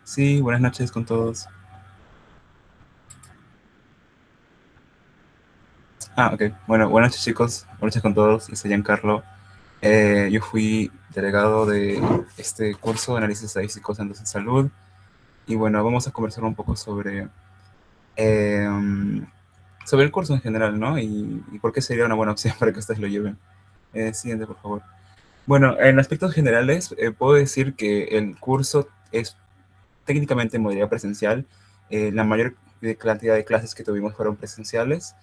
Sí, buenas noches con todos. Ok. Bueno, buenas noches chicos, buenas noches con todos. Yo soy Giancarlo. Yo fui delegado de este curso de análisis estadísticos en salud. Y bueno, vamos a conversar un poco eh, sobre el curso en general, ¿no? Y por qué sería una buena opción para que ustedes lo lleven. Siguiente, por favor. Bueno, en aspectos generales, puedo decir que el curso es técnicamente en modalidad presencial. La mayor cantidad de clases que tuvimos fueron presenciales,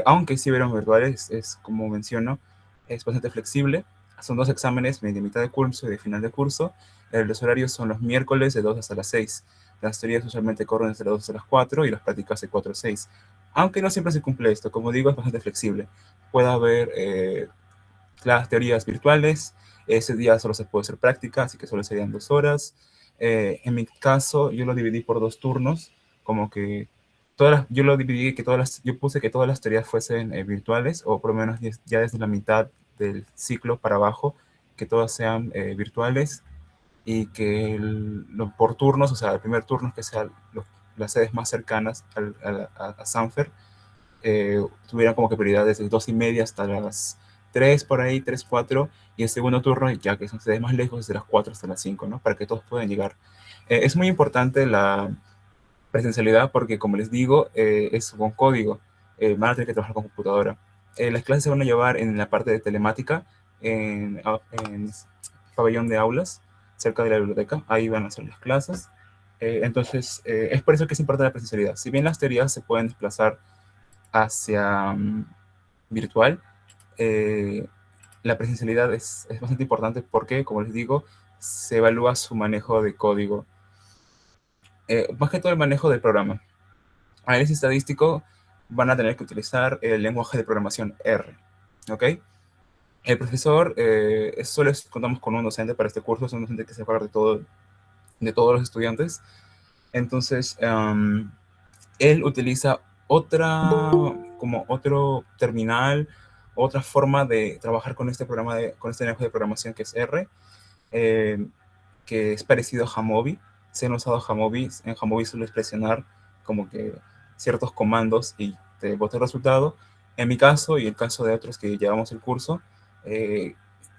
aunque sí hubieron virtuales, es como menciono, es bastante flexible. Son dos exámenes de mitad de curso y de final de curso. Los horarios son los miércoles de 2 hasta las 6. Las teorías usualmente corren desde las 2 hasta las 4 y las prácticas de 4 a 6. Aunque no siempre se cumple esto, como digo, es bastante flexible. Puede haber las teorías virtuales. Ese día solo se puede hacer práctica, así que solo serían 2 horas. En mi caso, yo lo dividí por dos turnos, como que yo lo dividí que yo puse que todas las teorías fuesen virtuales, o por lo menos ya desde la mitad del ciclo para abajo, que todas sean virtuales y que por turnos, o sea, el primer turno que sean las sedes más cercanas a Sanfer, tuvieran como que prioridad desde 2:30 hasta las 3 por ahí, 3 4, y el segundo turno, ya que son sedes más lejos, desde las 4 hasta las 5, ¿no? Para que todos puedan llegar. Es muy importante la presencialidad porque, como les digo, es con código. Van a tener que trabajar con computadora. Las clases se van a llevar en la parte de telemática, en pabellón de aulas, cerca de la biblioteca. Ahí van a hacer las clases. Entonces, es por eso que es importante la presencialidad. Si bien las teorías se pueden desplazar hacia virtual, eh, la presencialidad es bastante importante porque, como les digo, se evalúa su manejo de código. Más que todo el manejo del programa. Análisis estadístico van a tener que utilizar el lenguaje de programación R. ¿Ok? El profesor, contamos con un docente para este curso, es un docente que se encarga de todos los estudiantes. Entonces, él utiliza como otro terminal, otra forma de trabajar con este programa, con este lenguaje de programación que es R, eh, que es parecido a Jamovi. Se han usado Jamovi. En Jamovi suele presionar como que ciertos comandos y te bota el resultado. En mi caso y el caso de otros que llevamos el curso, eh,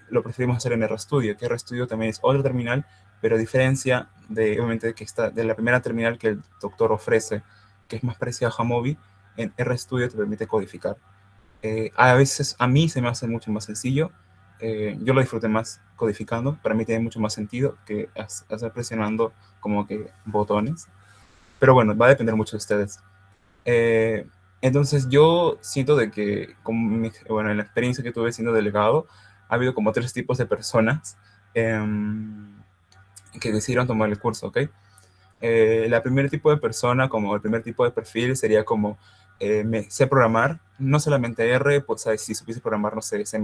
lo preferimos hacer en RStudio, que RStudio también es otro terminal, pero a diferencia obviamente, de la primera terminal que el doctor ofrece, que es más parecida a Jamovi, en RStudio te permite codificar. A veces a mí se me hace mucho más sencillo. Yo lo disfruté más codificando. Para mí tiene mucho más sentido que hacer presionando como que botones. Pero bueno, va a depender mucho de ustedes. Eh, entonces yo siento de que, bueno, en la experiencia que tuve siendo delegado, ha habido como tres tipos de personas que decidieron tomar el curso, ¿ok? La primer tipo de persona, como el primer tipo de perfil, sería como sé programar, no solamente R, pues ¿sabes? Si supiese programar, no sé, C++,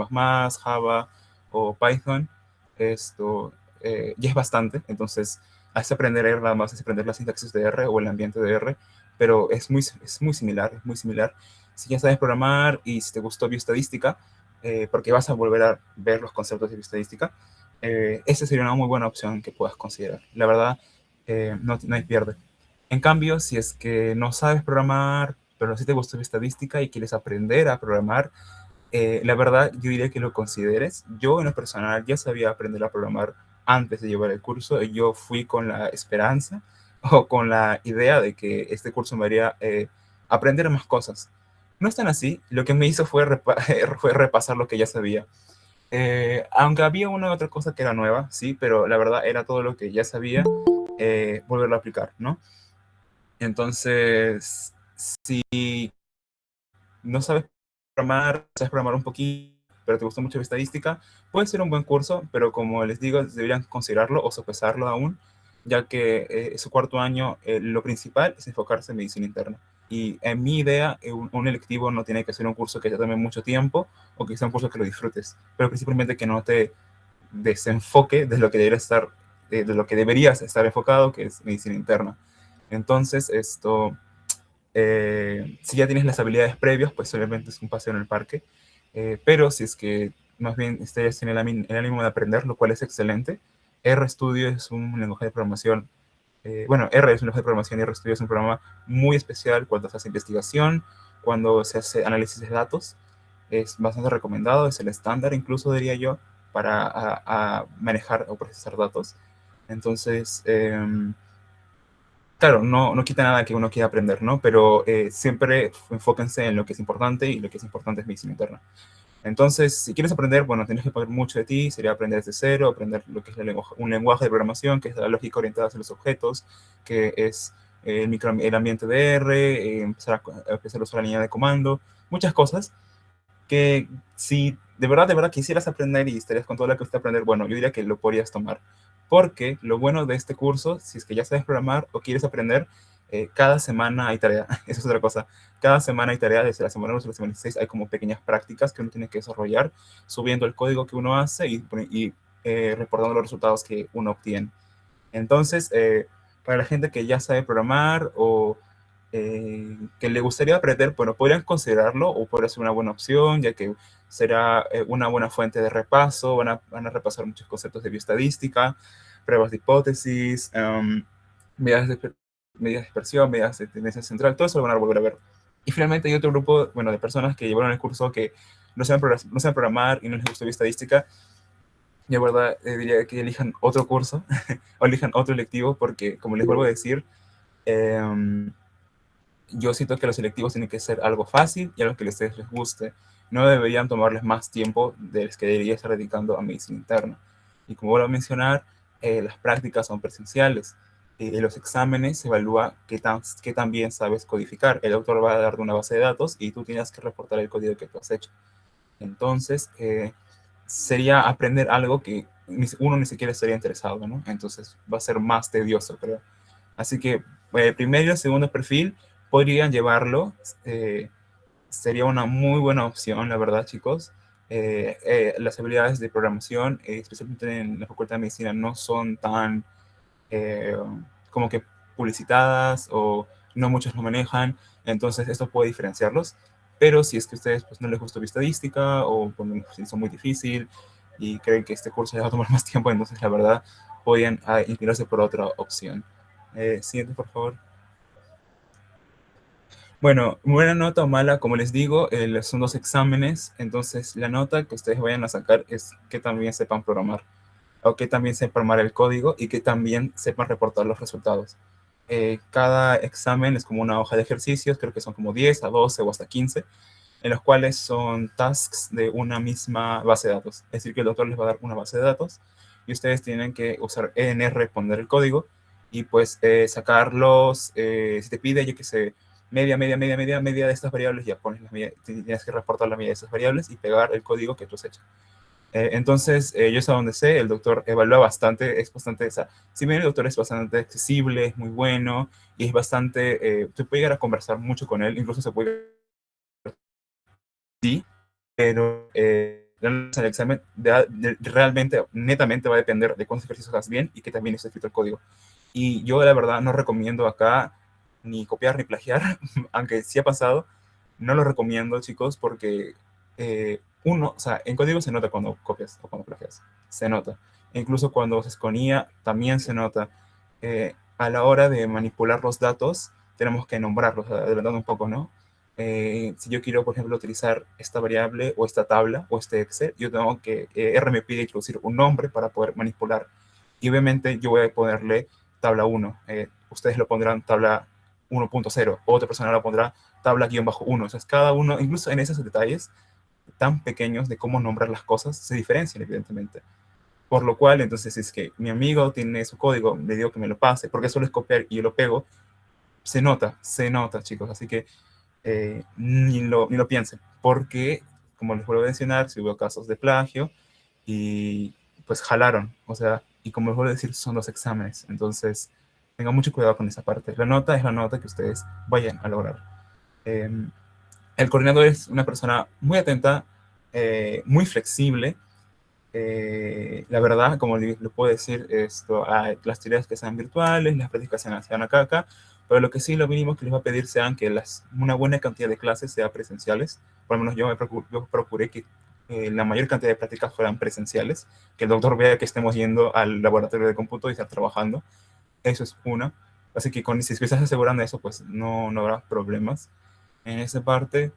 Java o Python, esto ya es bastante. Entonces, hace aprender R nada más, es aprender la sintaxis de R o el ambiente de R, pero es muy similar, es muy similar. Si ya sabes programar y si te gustó bioestadística, porque vas a volver a ver los conceptos de bioestadística, esa sería una muy buena opción que puedas considerar. La verdad, no hay pierde. En cambio, si es que no sabes programar, pero sí te gusta la estadística y quieres aprender a programar, la verdad yo diría que lo consideres. Yo en lo personal ya sabía aprender a programar antes de llevar el curso. Yo fui con la esperanza o con la idea de que este curso me haría aprender más cosas. No es tan así. Lo que me hizo fue, fue repasar lo que ya sabía. Aunque había una u otra cosa que era nueva, sí, pero la verdad era todo lo que ya sabía, volverlo a aplicar, ¿no? Entonces, si no sabes programar un poquito, pero te gusta mucho la estadística, puede ser un buen curso, pero como les digo, deberían considerarlo o sopesarlo aún, ya que su cuarto año, lo principal es enfocarse en medicina interna. Y en mi idea, un electivo no tiene que ser un curso que te tome mucho tiempo o que sea un curso que lo disfrutes, pero principalmente que no te desenfoque de lo que debería estar, de lo que deberías estar enfocado, que es medicina interna. Entonces, si ya tienes las habilidades previas, pues solamente es un paseo en el parque. Pero si es que más bien estás en el ánimo de aprender, lo cual es excelente, RStudio es un lenguaje de programación bueno, R es un lenguaje de programación y RStudio es un programa muy especial cuando se hace investigación, cuando se hace análisis de datos. Es bastante recomendado, es el estándar incluso diría yo para a manejar o procesar datos. Entonces, claro, no quita nada que uno quiera aprender, ¿no? Pero siempre enfóquense en lo que es importante y lo que es importante es medicina interna. Entonces, si quieres aprender, bueno, tienes que poner mucho de ti, sería aprender desde cero, aprender lo que es un lenguaje de programación, que es la lógica orientada hacia los objetos, que es el ambiente de R, empezar a empezar a usar la línea de comando, muchas cosas que si de verdad quisieras aprender y estarías con todo lo que usted aprender, bueno, yo diría que lo podrías tomar. Porque lo bueno de este curso, si es que ya sabes programar o quieres aprender, cada semana hay tarea. Eso es otra cosa. Cada semana hay tarea, desde la semana 1 a la semana 16 hay como pequeñas prácticas que uno tiene que desarrollar, subiendo el código que uno hace y reportando los resultados que uno obtiene. Entonces, para la gente que ya sabe programar o que le gustaría aprender, bueno, podrían considerarlo o podría ser una buena opción, ya que será una buena fuente de repaso, van a repasar muchos conceptos de bioestadística, pruebas de hipótesis, medidas de, medidas de dispersión, medidas de tendencia central, todo eso lo van a volver a ver. Y finalmente hay otro grupo, bueno, de personas que llevaron el curso que no saben programar y no les gusta bioestadística. Yo, verdad, diría que elijan otro curso o elijan otro electivo porque, como les vuelvo a decir, eh, yo siento que los selectivos tienen que ser algo fácil y algo que a ustedes les guste. No deberían tomarles más tiempo del que debería estar dedicando a medicina interna. Y como vuelvo a mencionar, las prácticas son presenciales. En los exámenes se evalúa qué tan bien sabes codificar. El autor va a darte una base de datos y tú tienes que reportar el código que tú has hecho. Entonces, sería aprender algo que uno ni siquiera estaría interesado, ¿no? Entonces, va a ser más tedioso, creo. Así que primero y segundo perfil podrían llevarlo. Sería una muy buena opción, la verdad, chicos. Las habilidades de programación, especialmente en la Facultad de Medicina, no son tan eh, como que publicitadas o no muchos lo manejan. Entonces, esto puede diferenciarlos. Pero si es que a ustedes pues, no les gusta estadística o bueno, se hizo muy difícil y creen que este curso les va a tomar más tiempo, entonces la verdad podrían inclinarse por otra opción. Siguiente, por favor. Bueno, buena nota o mala, como les digo, son dos exámenes, entonces la nota que ustedes vayan a sacar es que también sepan programar, o que también sepan armar el código y que también sepan reportar los resultados. Cada examen es como una hoja de ejercicios, creo que son como 10 a 12 o hasta 15, en los cuales son tasks de una misma base de datos. Es decir, que el doctor les va a dar una base de datos y ustedes tienen que usar ENR, poner el código y pues sacarlos, si te pide, yo que sé, media de estas variables, ya pones las medias, tienes que reportar la media de estas variables y pegar el código que tú has hecho. Entonces, yo es a donde sé, el doctor evalúa bastante, es bastante, o sea, si bien el doctor es bastante accesible, es muy bueno y es bastante, se puede llegar a conversar mucho con él, incluso se puede, sí, pero el examen realmente, netamente va a depender de cuántos ejercicios hagas bien y que también esté escrito el código. Y yo la verdad no recomiendo acá ni copiar ni plagiar, aunque sí ha pasado, no lo recomiendo, chicos, porque uno, o sea, en código se nota cuando copias o cuando plagias, se nota. E incluso cuando se esconía, también se nota. A la hora de manipular los datos, tenemos que nombrarlos, adelantando un poco, ¿no? Si yo quiero, por ejemplo, utilizar esta variable o esta tabla o este Excel, yo tengo que, R me pide introducir un nombre para poder manipular. Y obviamente yo voy a ponerle tabla 1. Ustedes lo pondrán tabla 1.0, otra persona lo pondrá tabla-1. O sea, cada uno, incluso en esos detalles tan pequeños de cómo nombrar las cosas, se diferencian evidentemente. Por lo cual, entonces, si es que mi amigo tiene su código, le digo que me lo pase, porque solo es copiar y yo lo pego, se nota, chicos. Así que ni lo piensen, porque, como les vuelvo a mencionar, si hubo casos de plagio y pues jalaron, o sea, y como les vuelvo a decir, son los exámenes, entonces tengan mucho cuidado con esa parte. La nota es la nota que ustedes vayan a lograr. Eh, el coordinador es una persona muy atenta, muy flexible. La verdad, como les puedo decir, las tareas que sean virtuales, las prácticas sean acá, pero lo que sí, lo mínimo que les va a pedir sean que una buena cantidad de clases sean presenciales. Por lo menos yo procuré que la mayor cantidad de prácticas fueran presenciales, que el doctor vea que estemos yendo al laboratorio de cómputo y estar trabajando. Eso es una. Así que si estás asegurando eso, pues no habrá problemas en esa parte.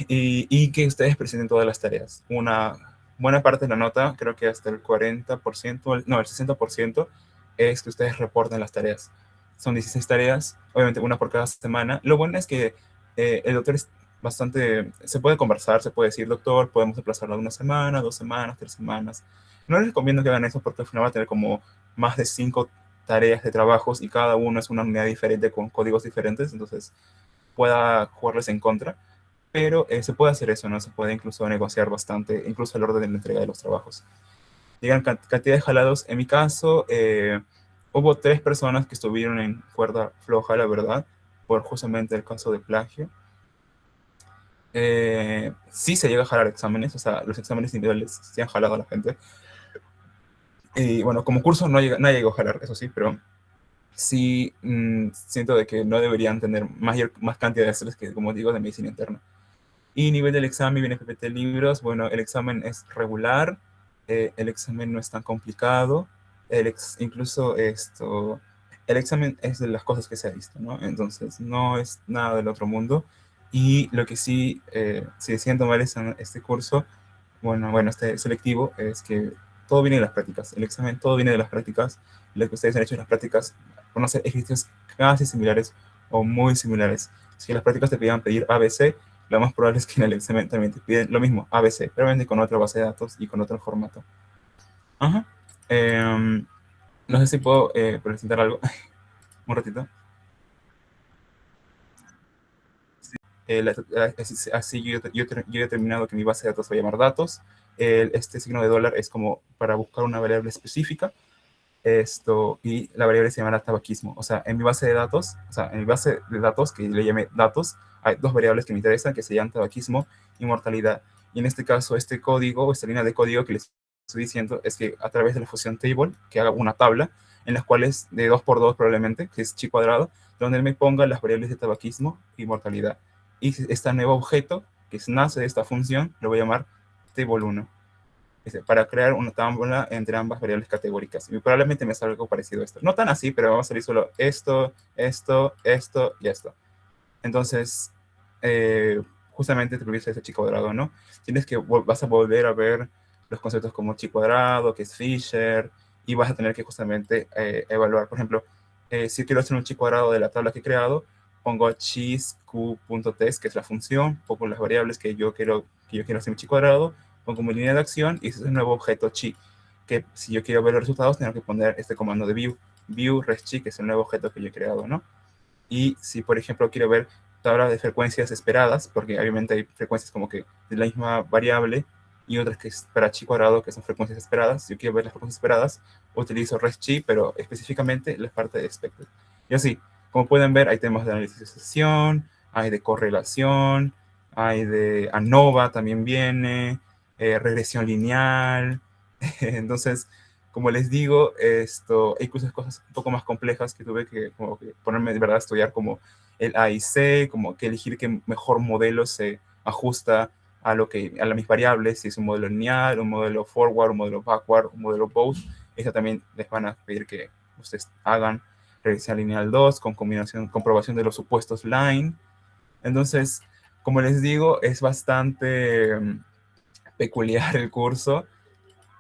Y que ustedes presenten todas las tareas. Una buena parte de la nota, creo que hasta el 40%, no, el 60% es que ustedes reporten las tareas. Son 16 tareas, obviamente una por cada semana. Lo bueno es que el doctor es bastante, se puede conversar, se puede decir, doctor, podemos aplazarlo una semana, 2 semanas, 3 semanas. No les recomiendo que hagan eso porque al final va a tener como más de 5 tareas de trabajos y cada uno es una unidad diferente con códigos diferentes, entonces pueda jugarles en contra, pero se puede hacer eso, ¿no? Se puede incluso negociar bastante, incluso el orden de la entrega de los trabajos. Digan cantidad de jalados, en mi caso, hubo 3 personas que estuvieron en cuerda floja, la verdad, por justamente el caso de plagio. Sí se llega a jalar exámenes, o sea, los exámenes individuales se han jalado a la gente. Y bueno, como curso no llegó a jalar, eso sí, pero sí siento de que no deberían tener más cantidad de estrés que, como digo, de medicina interna. Y nivel del examen, viene PPT libros. Bueno, el examen es regular, el examen no es tan complicado, incluso el examen es de las cosas que se ha visto, ¿no? Entonces, no es nada del otro mundo. Y lo que sí, si deciden tomar este curso, bueno, este selectivo, es que todo viene de las prácticas. El examen, todo viene de las prácticas. Lo que ustedes han hecho en las prácticas van a ser ejercicios casi similares o muy similares. Si en las prácticas te pidan pedir ABC, lo más probable es que en el examen también te piden lo mismo, ABC, pero obviamente con otra base de datos y con otro formato. Ajá. Em, no sé si puedo presentar algo un ratito. Así yo he determinado que mi base de datos va a llamar datos. Este signo de dólar es como para buscar una variable específica. Y la variable se llamará tabaquismo. O sea, en mi base de datos, o sea, en mi base de datos, que le llamé datos, hay 2 variables que me interesan, que se llaman tabaquismo y mortalidad. Y en este caso, este código, esta línea de código que les estoy diciendo, es que a través de la función table, que haga una tabla, en las cuales, de 2 por 2 probablemente, que es chi cuadrado, donde él me ponga las variables de tabaquismo y mortalidad. Y este nuevo objeto, que nace de esta función, lo voy a llamar table1 para crear una tabla entre ambas variables categóricas. Y probablemente me salga algo parecido a esto. No tan así, pero vamos a salir solo esto y esto. Entonces, justamente te utiliza ese chi cuadrado, ¿no? Vas a volver a ver los conceptos como chi cuadrado, que es Fisher, y vas a tener que justamente evaluar, por ejemplo, si quiero hacer un chi cuadrado de la tabla que he creado, pongo chisq.test, que es la función, pongo las variables que yo quiero hacer mi chi cuadrado, pongo mi línea de acción y ese es el nuevo objeto chi, que si yo quiero ver los resultados, tengo que poner este comando de view reschi, que es el nuevo objeto que yo he creado, ¿no? Y si, por ejemplo, quiero ver tablas de frecuencias esperadas, porque obviamente hay frecuencias como que de la misma variable y otras que es para chi cuadrado, que son frecuencias esperadas. Si yo quiero ver las frecuencias esperadas, utilizo reschi, pero específicamente la parte de expected. Y así, como pueden ver, hay temas de análisis de asociación, hay de correlación, hay de ANOVA también viene, regresión lineal. Entonces, como les digo, hay cosas un poco más complejas que tuve que, como que ponerme de verdad a estudiar, como el A y C, como que elegir qué mejor modelo se ajusta a mis variables, si es un modelo lineal, un modelo forward, un modelo backward, un modelo both. Eso también les van a pedir que ustedes hagan regresión lineal 2 con comprobación de los supuestos line. Entonces, como les digo, es bastante peculiar el curso.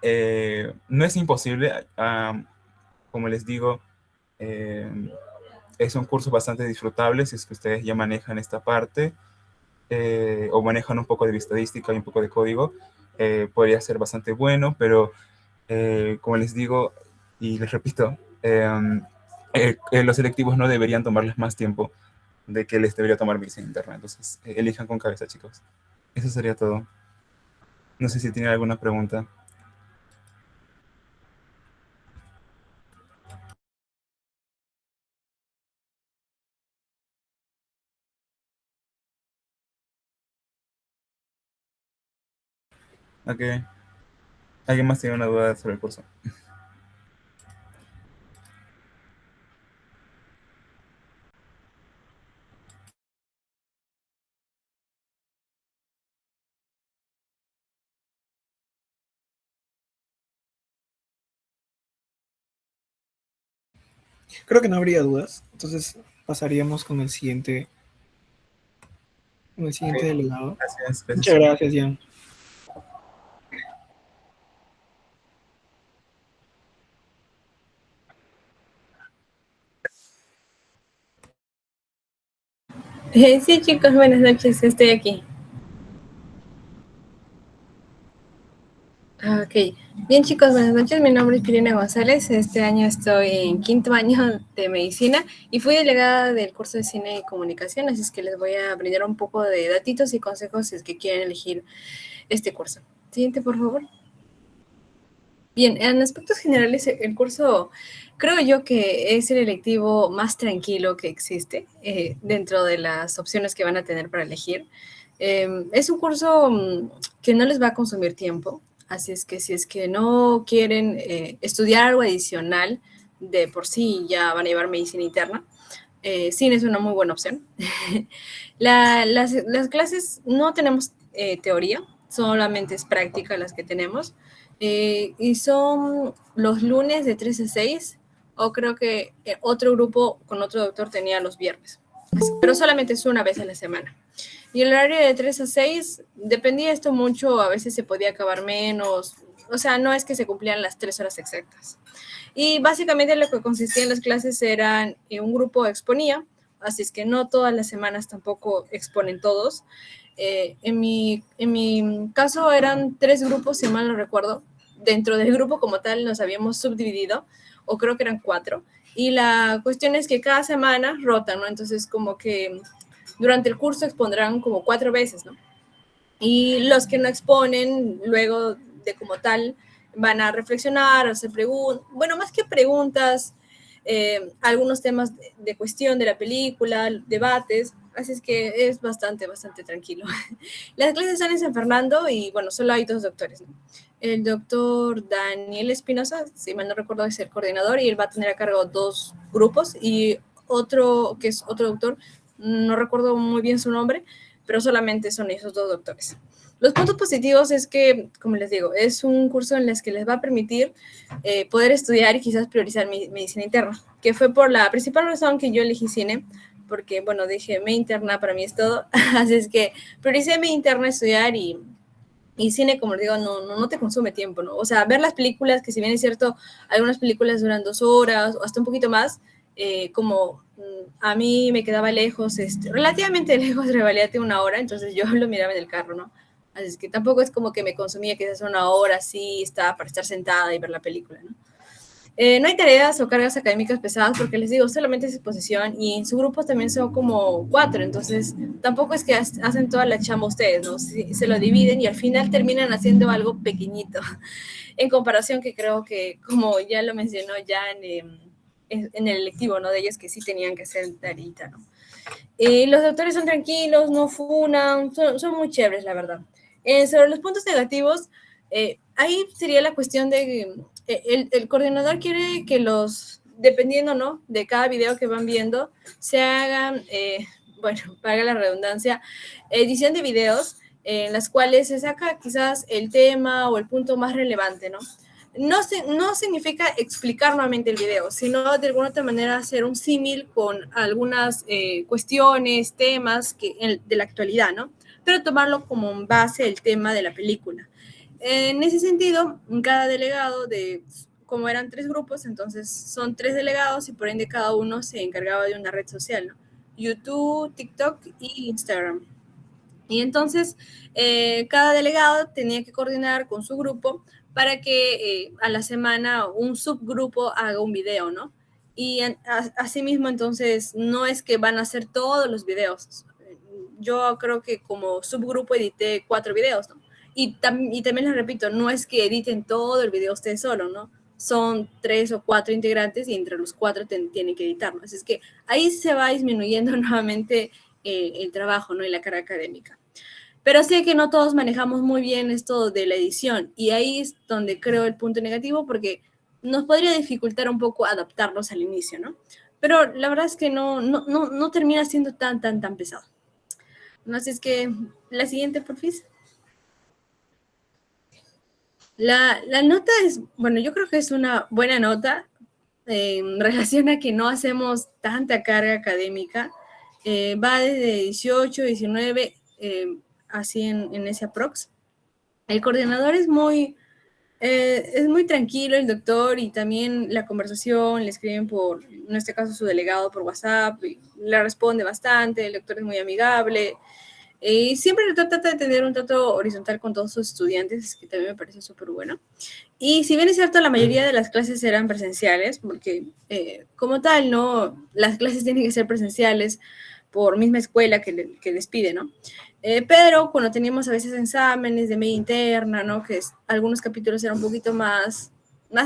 No es imposible, como les digo, eh, es un curso bastante disfrutable si es que ustedes ya manejan esta parte o manejan un poco de estadística y un poco de código. Podría ser bastante bueno, pero como les digo y les repito, los selectivos no deberían tomarles más tiempo de que les debería tomar medicina interna. Entonces, elijan con cabeza, chicos. Eso sería todo. No sé si tienen alguna pregunta. Ok. ¿Alguien más tiene una duda sobre el curso? Creo que no habría dudas. Entonces pasaríamos con el siguiente Ok, delegado. gracias, Muchas gracias. gracias, Jan. Sí, chicos, buenas noches, estoy aquí. Ok, bien chicos, buenas noches, mi nombre es Pirina González, este año estoy en quinto año de medicina y fui delegada del curso de cine y comunicación, así es que les voy a brindar un poco de datitos y consejos si es que quieren elegir este curso. Siguiente, por favor. Bien, en aspectos generales, el curso creo yo que es el electivo más tranquilo que existe dentro de las opciones que van a tener para elegir. Es un curso que no les va a consumir tiempo, así es que si es que no quieren estudiar algo adicional, de por sí ya van a llevar medicina interna, cine es una muy buena opción. Las clases no tenemos teoría, solamente es práctica las que tenemos. Y son los lunes de 3 a 6, o creo que otro grupo con otro doctor tenía los viernes, pero solamente es una vez a la semana. Y el horario de 3 a 6 dependía esto mucho, a veces se podía acabar menos, o sea, no es que se cumplían las 3 horas exactas. Y básicamente lo que consistía en las clases eran un grupo exponía, así es que no todas las semanas tampoco exponen todos. En mi caso eran 3 grupos, si mal no recuerdo. Dentro del grupo como tal nos habíamos subdividido, o creo que eran 4. Y la cuestión es que cada semana rotan, ¿no? Entonces como que durante el curso expondrán como 4 veces, ¿no? Y los que no exponen, luego de como tal, van a reflexionar, hacer preguntas, bueno, más que preguntas, algunos temas de cuestión de la película, debates, así es que es bastante, bastante tranquilo. Las clases están en San Fernando y bueno, solo hay 2 doctores, ¿no? El doctor Daniel Espinosa, si mal no recuerdo, es el coordinador y él va a tener a cargo 2 grupos y otro, que es otro doctor, no recuerdo muy bien su nombre, pero solamente son esos 2 doctores. Los puntos positivos es que, como les digo, es un curso en el que les va a permitir poder estudiar y quizás priorizar medicina interna, que fue por la principal razón que yo elegí cine, porque, bueno, dije, me interna para mí es todo, así es que prioricé mi interna estudiar y cine, como les digo, no te consume tiempo, ¿no? O sea, ver las películas, que si bien es cierto, algunas películas duran 2 horas o hasta un poquito más, como a mí me quedaba lejos, relativamente lejos de Revalidate 1 hora, entonces yo lo miraba en el carro, ¿no? Así es que tampoco es como que me consumía quizás 1 hora así, estaba para estar sentada y ver la película, ¿no? No hay tareas o cargas académicas pesadas porque les digo, solamente es exposición y en su grupo también son como 4, entonces tampoco es que hacen toda la chamba ustedes, ¿no? Se lo dividen y al final terminan haciendo algo pequeñito en comparación que creo que, como ya lo mencionó ya en el electivo, ¿no? De ellos que sí tenían que hacer tarita, ¿no? Los doctores son tranquilos, no funan, son muy chéveres, la verdad. Sobre los puntos negativos, ahí sería la cuestión de el coordinador quiere que dependiendo, ¿no? De cada video que van viendo, se hagan, bueno, paga la redundancia, edición de videos en las cuales se saca quizás el tema o el punto más relevante, ¿no? No significa explicar nuevamente el video, sino de alguna otra manera hacer un símil con algunas cuestiones, temas de la actualidad, ¿no? Pero tomarlo como base el tema de la película. En ese sentido, cada delegado como eran 3 grupos, entonces son 3 delegados y por ende cada uno se encargaba de una red social, ¿no? YouTube, TikTok y Instagram. Y entonces cada delegado tenía que coordinar con su grupo para que a la semana un subgrupo haga un video, ¿no? Y asimismo, entonces, no es que van a hacer todos los videos. Yo creo que como subgrupo edité 4 videos, ¿no? Y también les repito, no es que editen todo el video ustedes solo, ¿no? Son 3 o 4 integrantes y entre los 4 tienen que editarlo. Así es que ahí se va disminuyendo nuevamente el trabajo, ¿no? Y la carga académica. Pero sé que no todos manejamos muy bien esto de la edición y ahí es donde creo el punto negativo porque nos podría dificultar un poco adaptarnos al inicio, ¿no? Pero la verdad es que no termina siendo tan pesado. No sé, es que la siguiente, porfis. La nota es, bueno, yo creo que es una buena nota, en relación a que no hacemos tanta carga académica, va desde 18, 19, así en ese aprox. El coordinador es muy tranquilo, el doctor, y también la conversación, le escriben por, en este caso, su delegado por WhatsApp, y le responde bastante, el doctor es muy amigable, y siempre trata de tener un trato horizontal con todos sus estudiantes, que también me parece súper bueno. Y si bien es cierto, la mayoría de las clases eran presenciales, porque como tal, ¿no? Las clases tienen que ser presenciales por misma escuela que les pide, ¿no? Pero cuando teníamos a veces exámenes de media interna, ¿no? Algunos capítulos eran un poquito más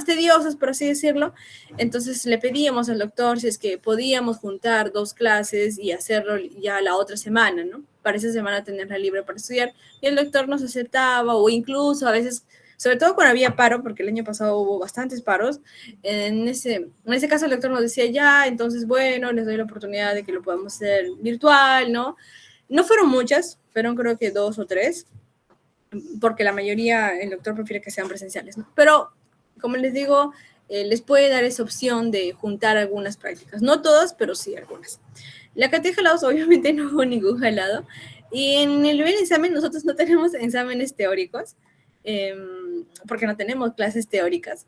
tediosos, por así decirlo, entonces le pedíamos al doctor si es que podíamos juntar dos clases y hacerlo ya la otra semana, ¿no? Para esa semana tenerla libre para estudiar, y el doctor nos aceptaba, o incluso a veces, sobre todo cuando había paro, porque el año pasado hubo bastantes paros, en ese caso el doctor nos decía, ya, entonces, bueno, les doy la oportunidad de que lo podamos hacer virtual, ¿no? No fueron muchas, fueron creo que 2 o 3, porque la mayoría el doctor prefiere que sean presenciales, ¿no? Pero, como les digo, les puede dar esa opción de juntar algunas prácticas. No todas, pero sí algunas. La cantidad de jalados obviamente no hubo ningún jalado. Y en el primer examen nosotros no tenemos exámenes teóricos, eh, porque no tenemos clases teóricas.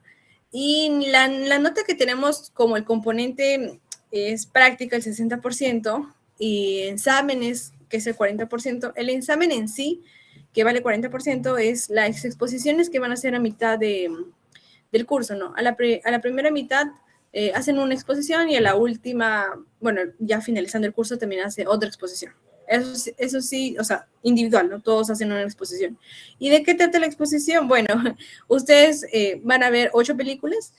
Y la nota que tenemos como el componente es práctica el 60% y exámenes, que es el 40%. El examen en sí, que vale 40%, es las exposiciones que van a hacer a mitad del curso, ¿no? A la primera mitad hacen una exposición, y a la última, bueno, ya finalizando el curso, también hace otra exposición. Eso sí, o sea, individual, ¿no? Todos hacen una exposición. ¿Y de qué trata la exposición? Bueno, ustedes van a ver 8 películas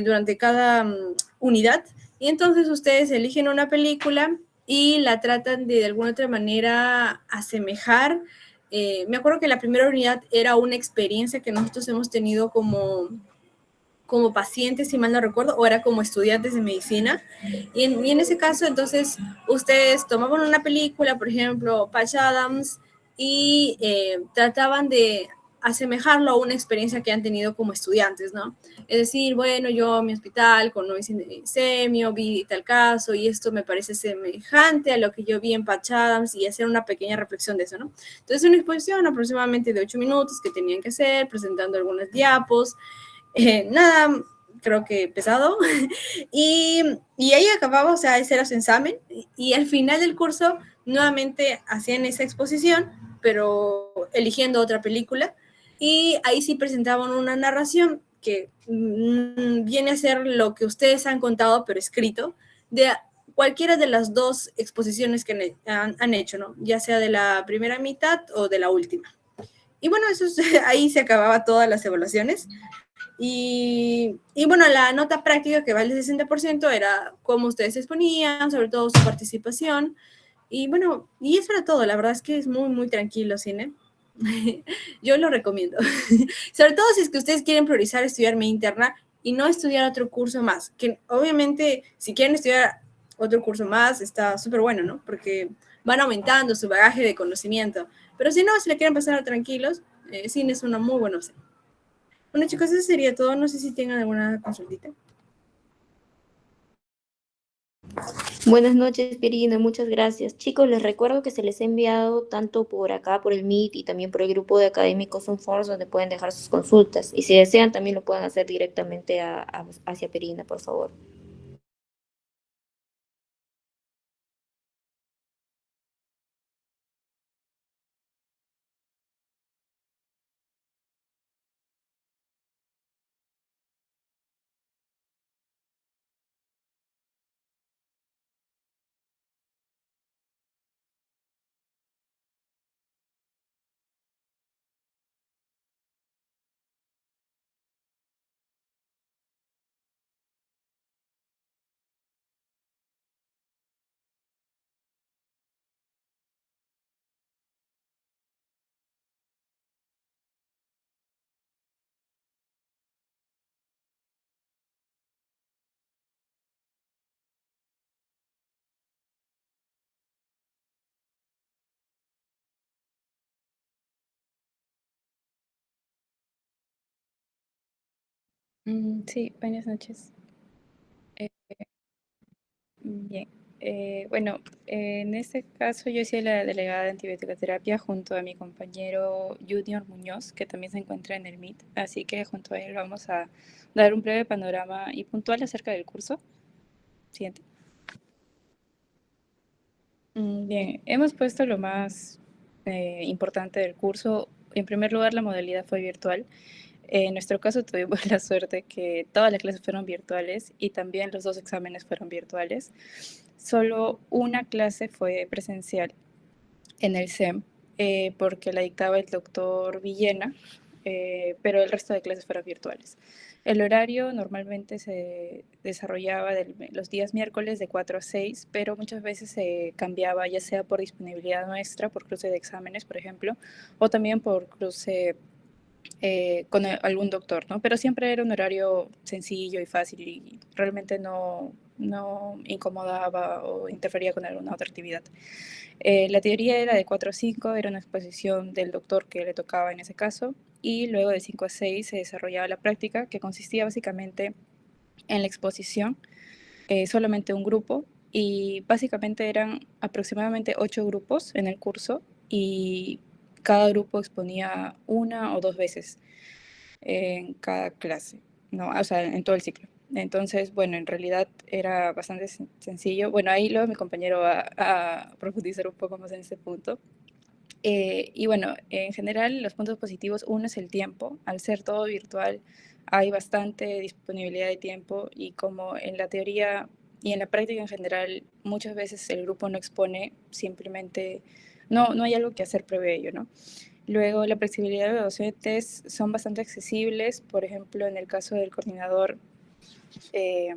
durante cada unidad, y entonces ustedes eligen una película y la tratan de alguna otra manera asemejar. Me acuerdo que la primera unidad era una experiencia que nosotros hemos tenido como pacientes, si mal no recuerdo, o era como estudiantes de medicina. Y en ese caso, entonces, ustedes tomaban una película, por ejemplo, Patch Adams, y trataban de asemejarlo a una experiencia que han tenido como estudiantes, ¿no? Es decir, bueno, yo en mi hospital con semio vi tal caso, y esto me parece semejante a lo que yo vi en Patch Adams, y hacer una pequeña reflexión de eso, ¿no? Entonces, una exposición aproximadamente de 8 minutos que tenían que hacer, presentando algunas diapos, nada, creo que pesado. Y ahí acababa, o sea, ese era su examen. Y al final del curso, nuevamente hacían esa exposición, pero eligiendo otra película. Y ahí sí presentaban una narración que viene a ser lo que ustedes han contado, pero escrito, de cualquiera de las dos exposiciones que han hecho, ¿no? Ya sea de la primera mitad o de la última. Y bueno, ahí se acababa todas las evaluaciones. Y bueno, la nota práctica que vale el 60% era cómo ustedes se exponían, sobre todo su participación. Y bueno, y eso era todo. La verdad es que es muy, muy tranquilo cine. Yo lo recomiendo. Sobre todo si es que ustedes quieren priorizar estudiar mi interna y no estudiar otro curso más. Que obviamente, si quieren estudiar otro curso más, está súper bueno, ¿no? Porque van aumentando su bagaje de conocimiento. Pero si no, si le quieren pasar tranquilos, cine es una muy buena opción. Bueno, chicos, eso sería todo. No sé si tengan alguna consultita. Buenas noches, Pirina, muchas gracias. Chicos, les recuerdo que se les ha enviado tanto por acá, por el Meet y también por el grupo de académicos un forms donde pueden dejar sus consultas. Y si desean, también lo pueden hacer directamente hacia Pirina, por favor. Sí, buenas noches. Bien. Bueno, en este caso yo soy la delegada de antibiótico-terapia junto a mi compañero Junior Muñoz, que también se encuentra en el MIT, así que junto a él vamos a dar un breve panorama y puntual acerca del curso. Siguiente. Bien, hemos puesto lo más importante del curso. En primer lugar, la modalidad fue virtual. En nuestro caso tuvimos la suerte que todas las clases fueron virtuales y también los 2 exámenes fueron virtuales. Solo una clase fue presencial en el SEM, porque la dictaba el doctor Villena, pero el resto de clases fueron virtuales. El horario normalmente se desarrollaba los días miércoles de 4 a 6, pero muchas veces se cambiaba, ya sea por disponibilidad nuestra, por cruce de exámenes, por ejemplo, o también por cruce con algún doctor, ¿no? Pero siempre era un horario sencillo y fácil y realmente no incomodaba o interfería con alguna otra actividad. La teoría era de 4 a 5, era una exposición del doctor que le tocaba en ese caso, y luego de 5 a 6 se desarrollaba la práctica, que consistía básicamente en la exposición, solamente un grupo, y básicamente eran aproximadamente 8 grupos en el curso, y cada grupo exponía una o dos veces en cada clase, ¿no? O sea, en todo el ciclo. Entonces, bueno, en realidad era bastante sencillo. Bueno, ahí luego mi compañero va a profundizar un poco más en este punto. Y bueno, en general los puntos positivos, uno es el tiempo. Al ser todo virtual, hay bastante disponibilidad de tiempo y como en la teoría y en la práctica en general, muchas veces el grupo no expone, simplemente no hay algo que hacer previo a ello, ¿no? Luego, la flexibilidad de los docentes son bastante accesibles. Por ejemplo, en el caso del coordinador, eh,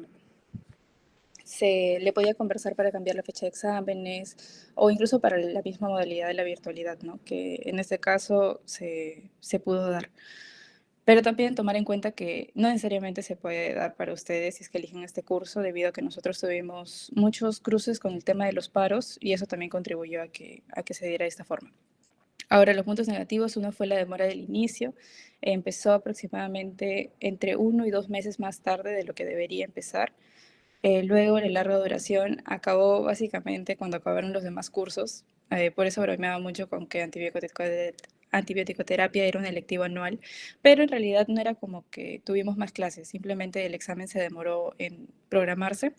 se le podía conversar para cambiar la fecha de exámenes o incluso para la misma modalidad de la virtualidad, ¿no? Que en este caso se pudo dar. Pero también tomar en cuenta que no necesariamente se puede dar para ustedes si es que eligen este curso, debido a que nosotros tuvimos muchos cruces con el tema de los paros y eso también contribuyó a que se diera de esta forma. Ahora, los puntos negativos, uno fue la demora del inicio. Empezó aproximadamente entre 1 y 2 meses más tarde de lo que debería empezar. Luego, la larga duración acabó básicamente cuando acabaron los demás cursos. Por eso bromeaba mucho con que antibiótico-terapia era un electivo anual, pero en realidad no era como que tuvimos más clases, simplemente el examen se demoró en programarse,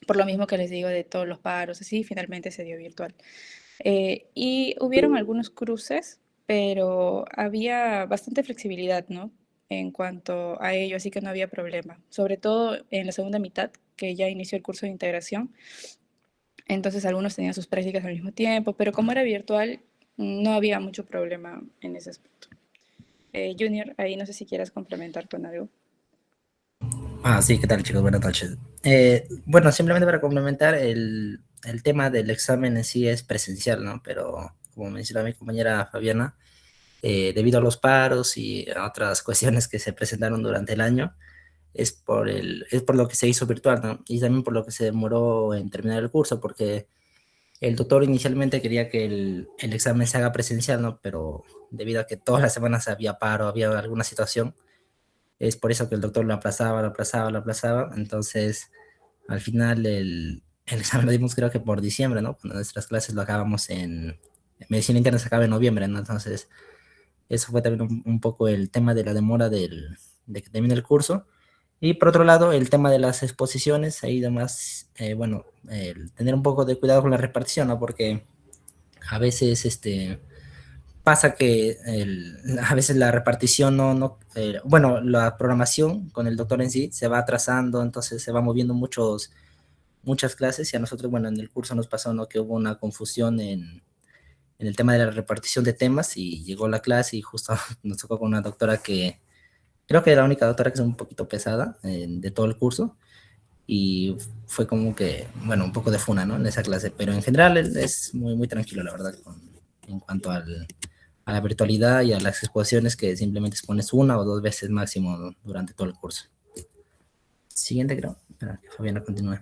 por lo mismo que les digo de todos los paros, así finalmente se dio virtual. Y hubieron algunos cruces, pero había bastante flexibilidad, ¿no? En cuanto a ello, así que no había problema. Sobre todo en la segunda mitad, que ya inició el curso de integración. Entonces algunos tenían sus prácticas al mismo tiempo, pero como era virtual, no había mucho problema en ese aspecto. Junior, ahí no sé si quieras complementar con algo. Sí, ¿qué tal, chicos? Buenas noches. Bueno, simplemente para complementar, el tema del examen en sí es presencial, ¿no? Pero, como mencionaba mi compañera Fabiana, debido a los paros y a otras cuestiones que se presentaron durante el año, es por lo que se hizo virtual, ¿no? Y también por lo que se demoró en terminar el curso, porque el doctor inicialmente quería que el examen se haga presencial, ¿no? Pero debido a que todas las semanas había paro, había alguna situación, es por eso que el doctor lo aplazaba, lo aplazaba, lo aplazaba. Entonces, al final, el examen lo dimos creo que por diciembre, ¿no? Cuando nuestras clases lo acabamos en medicina interna se acaba en noviembre, ¿no? Entonces, eso fue también un poco el tema de la demora de que termine el curso. Y por otro lado, el tema de las exposiciones, ahí además, bueno, el tener un poco de cuidado con la repartición, ¿no? Porque a veces, pasa que a veces la repartición bueno, la programación con el doctor en sí se va atrasando, entonces se va moviendo muchas clases y a nosotros, bueno, en el curso nos pasó, ¿no? Que hubo una confusión en el tema de la repartición de temas y llegó la clase y justo nos tocó con una doctora que creo que era la única doctora que es un poquito pesada de todo el curso y fue como que, bueno, un poco de funa, ¿no? En esa clase, pero en general es muy, muy tranquilo, la verdad, en cuanto a la virtualidad y a las exposiciones que simplemente expones una o dos veces máximo, ¿no? Durante todo el curso. Siguiente, creo. Espera, que Fabiana continúe.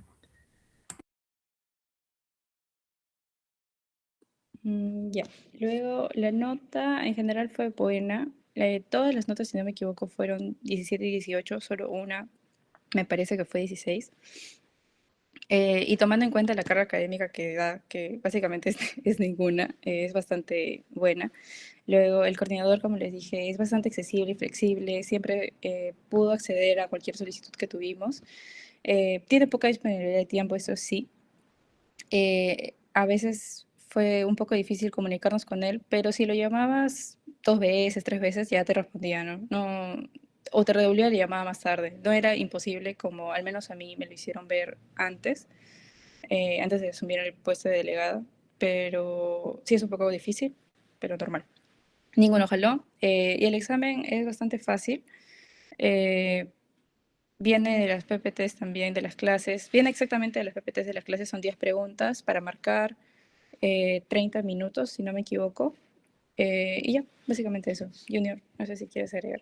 Ya. Luego, la nota en general fue buena. Todas las notas, si no me equivoco, fueron 17 y 18, solo una me parece que fue 16. Y tomando en cuenta la carga académica que da, que básicamente es ninguna, es bastante buena. Luego, el coordinador, como les dije, es bastante accesible y flexible, siempre pudo acceder a cualquier solicitud que tuvimos. Tiene poca disponibilidad de tiempo, eso sí. A veces fue un poco difícil comunicarnos con él, pero si lo llamabas 2 veces, 3 veces, ya te respondía, ¿no? O te redevolvía la llamada más tarde. No era imposible, como al menos a mí me lo hicieron ver antes de asumir el puesto de delegada, pero sí es un poco difícil, pero normal. Ninguno jaló. Y el examen es bastante fácil. Eh, Viene de las PPTs también, de las clases. Viene exactamente de las PPTs de las clases. Son 10 preguntas para marcar 30 minutos, si no me equivoco. Y ya, básicamente eso. Junior, no sé si quieres agregar.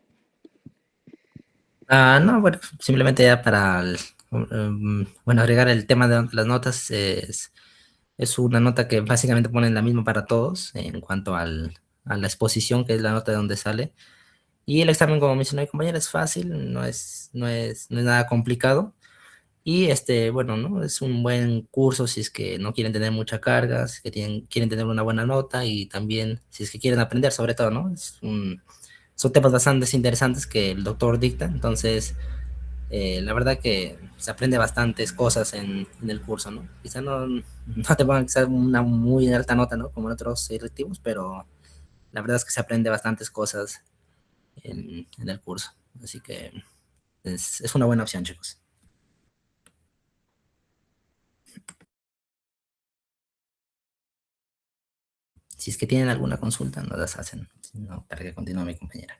No, bueno, simplemente ya para, bueno, agregar el tema de las notas, es una nota que básicamente ponen la misma para todos en cuanto a la exposición, que es la nota de donde sale. Y el examen, como mencionó mi compañera, es fácil, no es nada complicado. Y bueno, ¿no? Es un buen curso si es que no quieren tener mucha carga, si es que quieren tener una buena nota y también si es que quieren aprender sobre todo, ¿no? Son temas bastante interesantes que el doctor dicta, entonces la verdad que se aprende bastantes cosas en el curso, ¿no? Quizá no te van a ser una muy alta nota, ¿no? Como en otros selectivos, pero la verdad es que se aprende bastantes cosas en el curso. Así que es una buena opción, chicos. Si es que tienen alguna consulta, no las hacen, sino para que continúe mi compañera.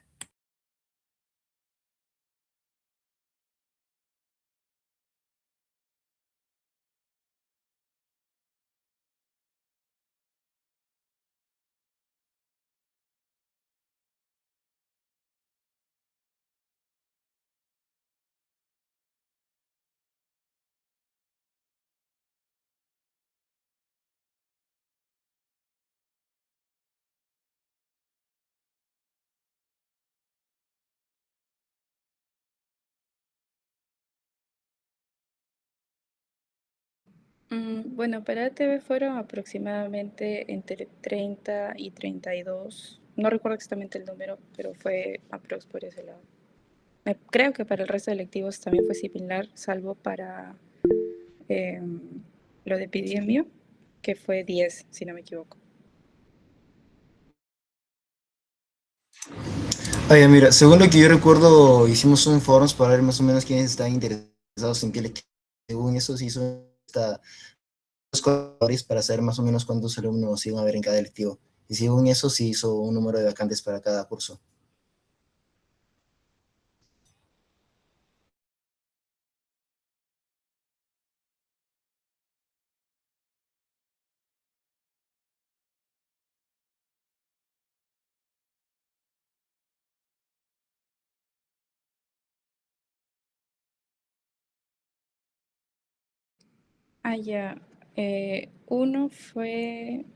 Bueno, para ATV fueron aproximadamente entre 30 y 32. No recuerdo exactamente el número, pero fue aprox por ese lado. Creo que para el resto de electivos también fue similar, salvo para em, lo de epidemio, que fue 10, si no me equivoco. Oye, mira, según lo que yo recuerdo, hicimos un forums para ver más o menos quiénes estaban interesados en qué electivo. Según eso se hizo los colores para saber más o menos cuántos alumnos iban a haber en cada electivo. Y según eso se hizo un número de vacantes para cada curso. Ya. Uno fue,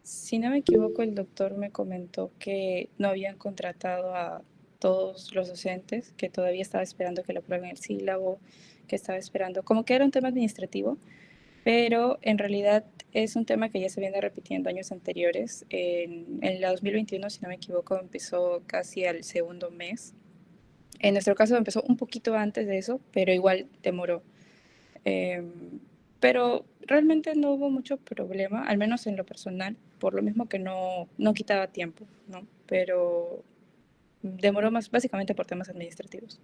si no me equivoco, el doctor me comentó que no habían contratado a todos los docentes, que todavía estaba esperando que le aprueben el sílabo, que estaba esperando, como que era un tema administrativo, pero en realidad es un tema que ya se viene repitiendo años anteriores. En la 2021, si no me equivoco, empezó casi al segundo mes. En nuestro caso empezó un poquito antes de eso, pero igual demoró. Pero realmente no hubo mucho problema, al menos en lo personal, por lo mismo que no quitaba tiempo, ¿no? Pero demoró más básicamente por temas administrativos.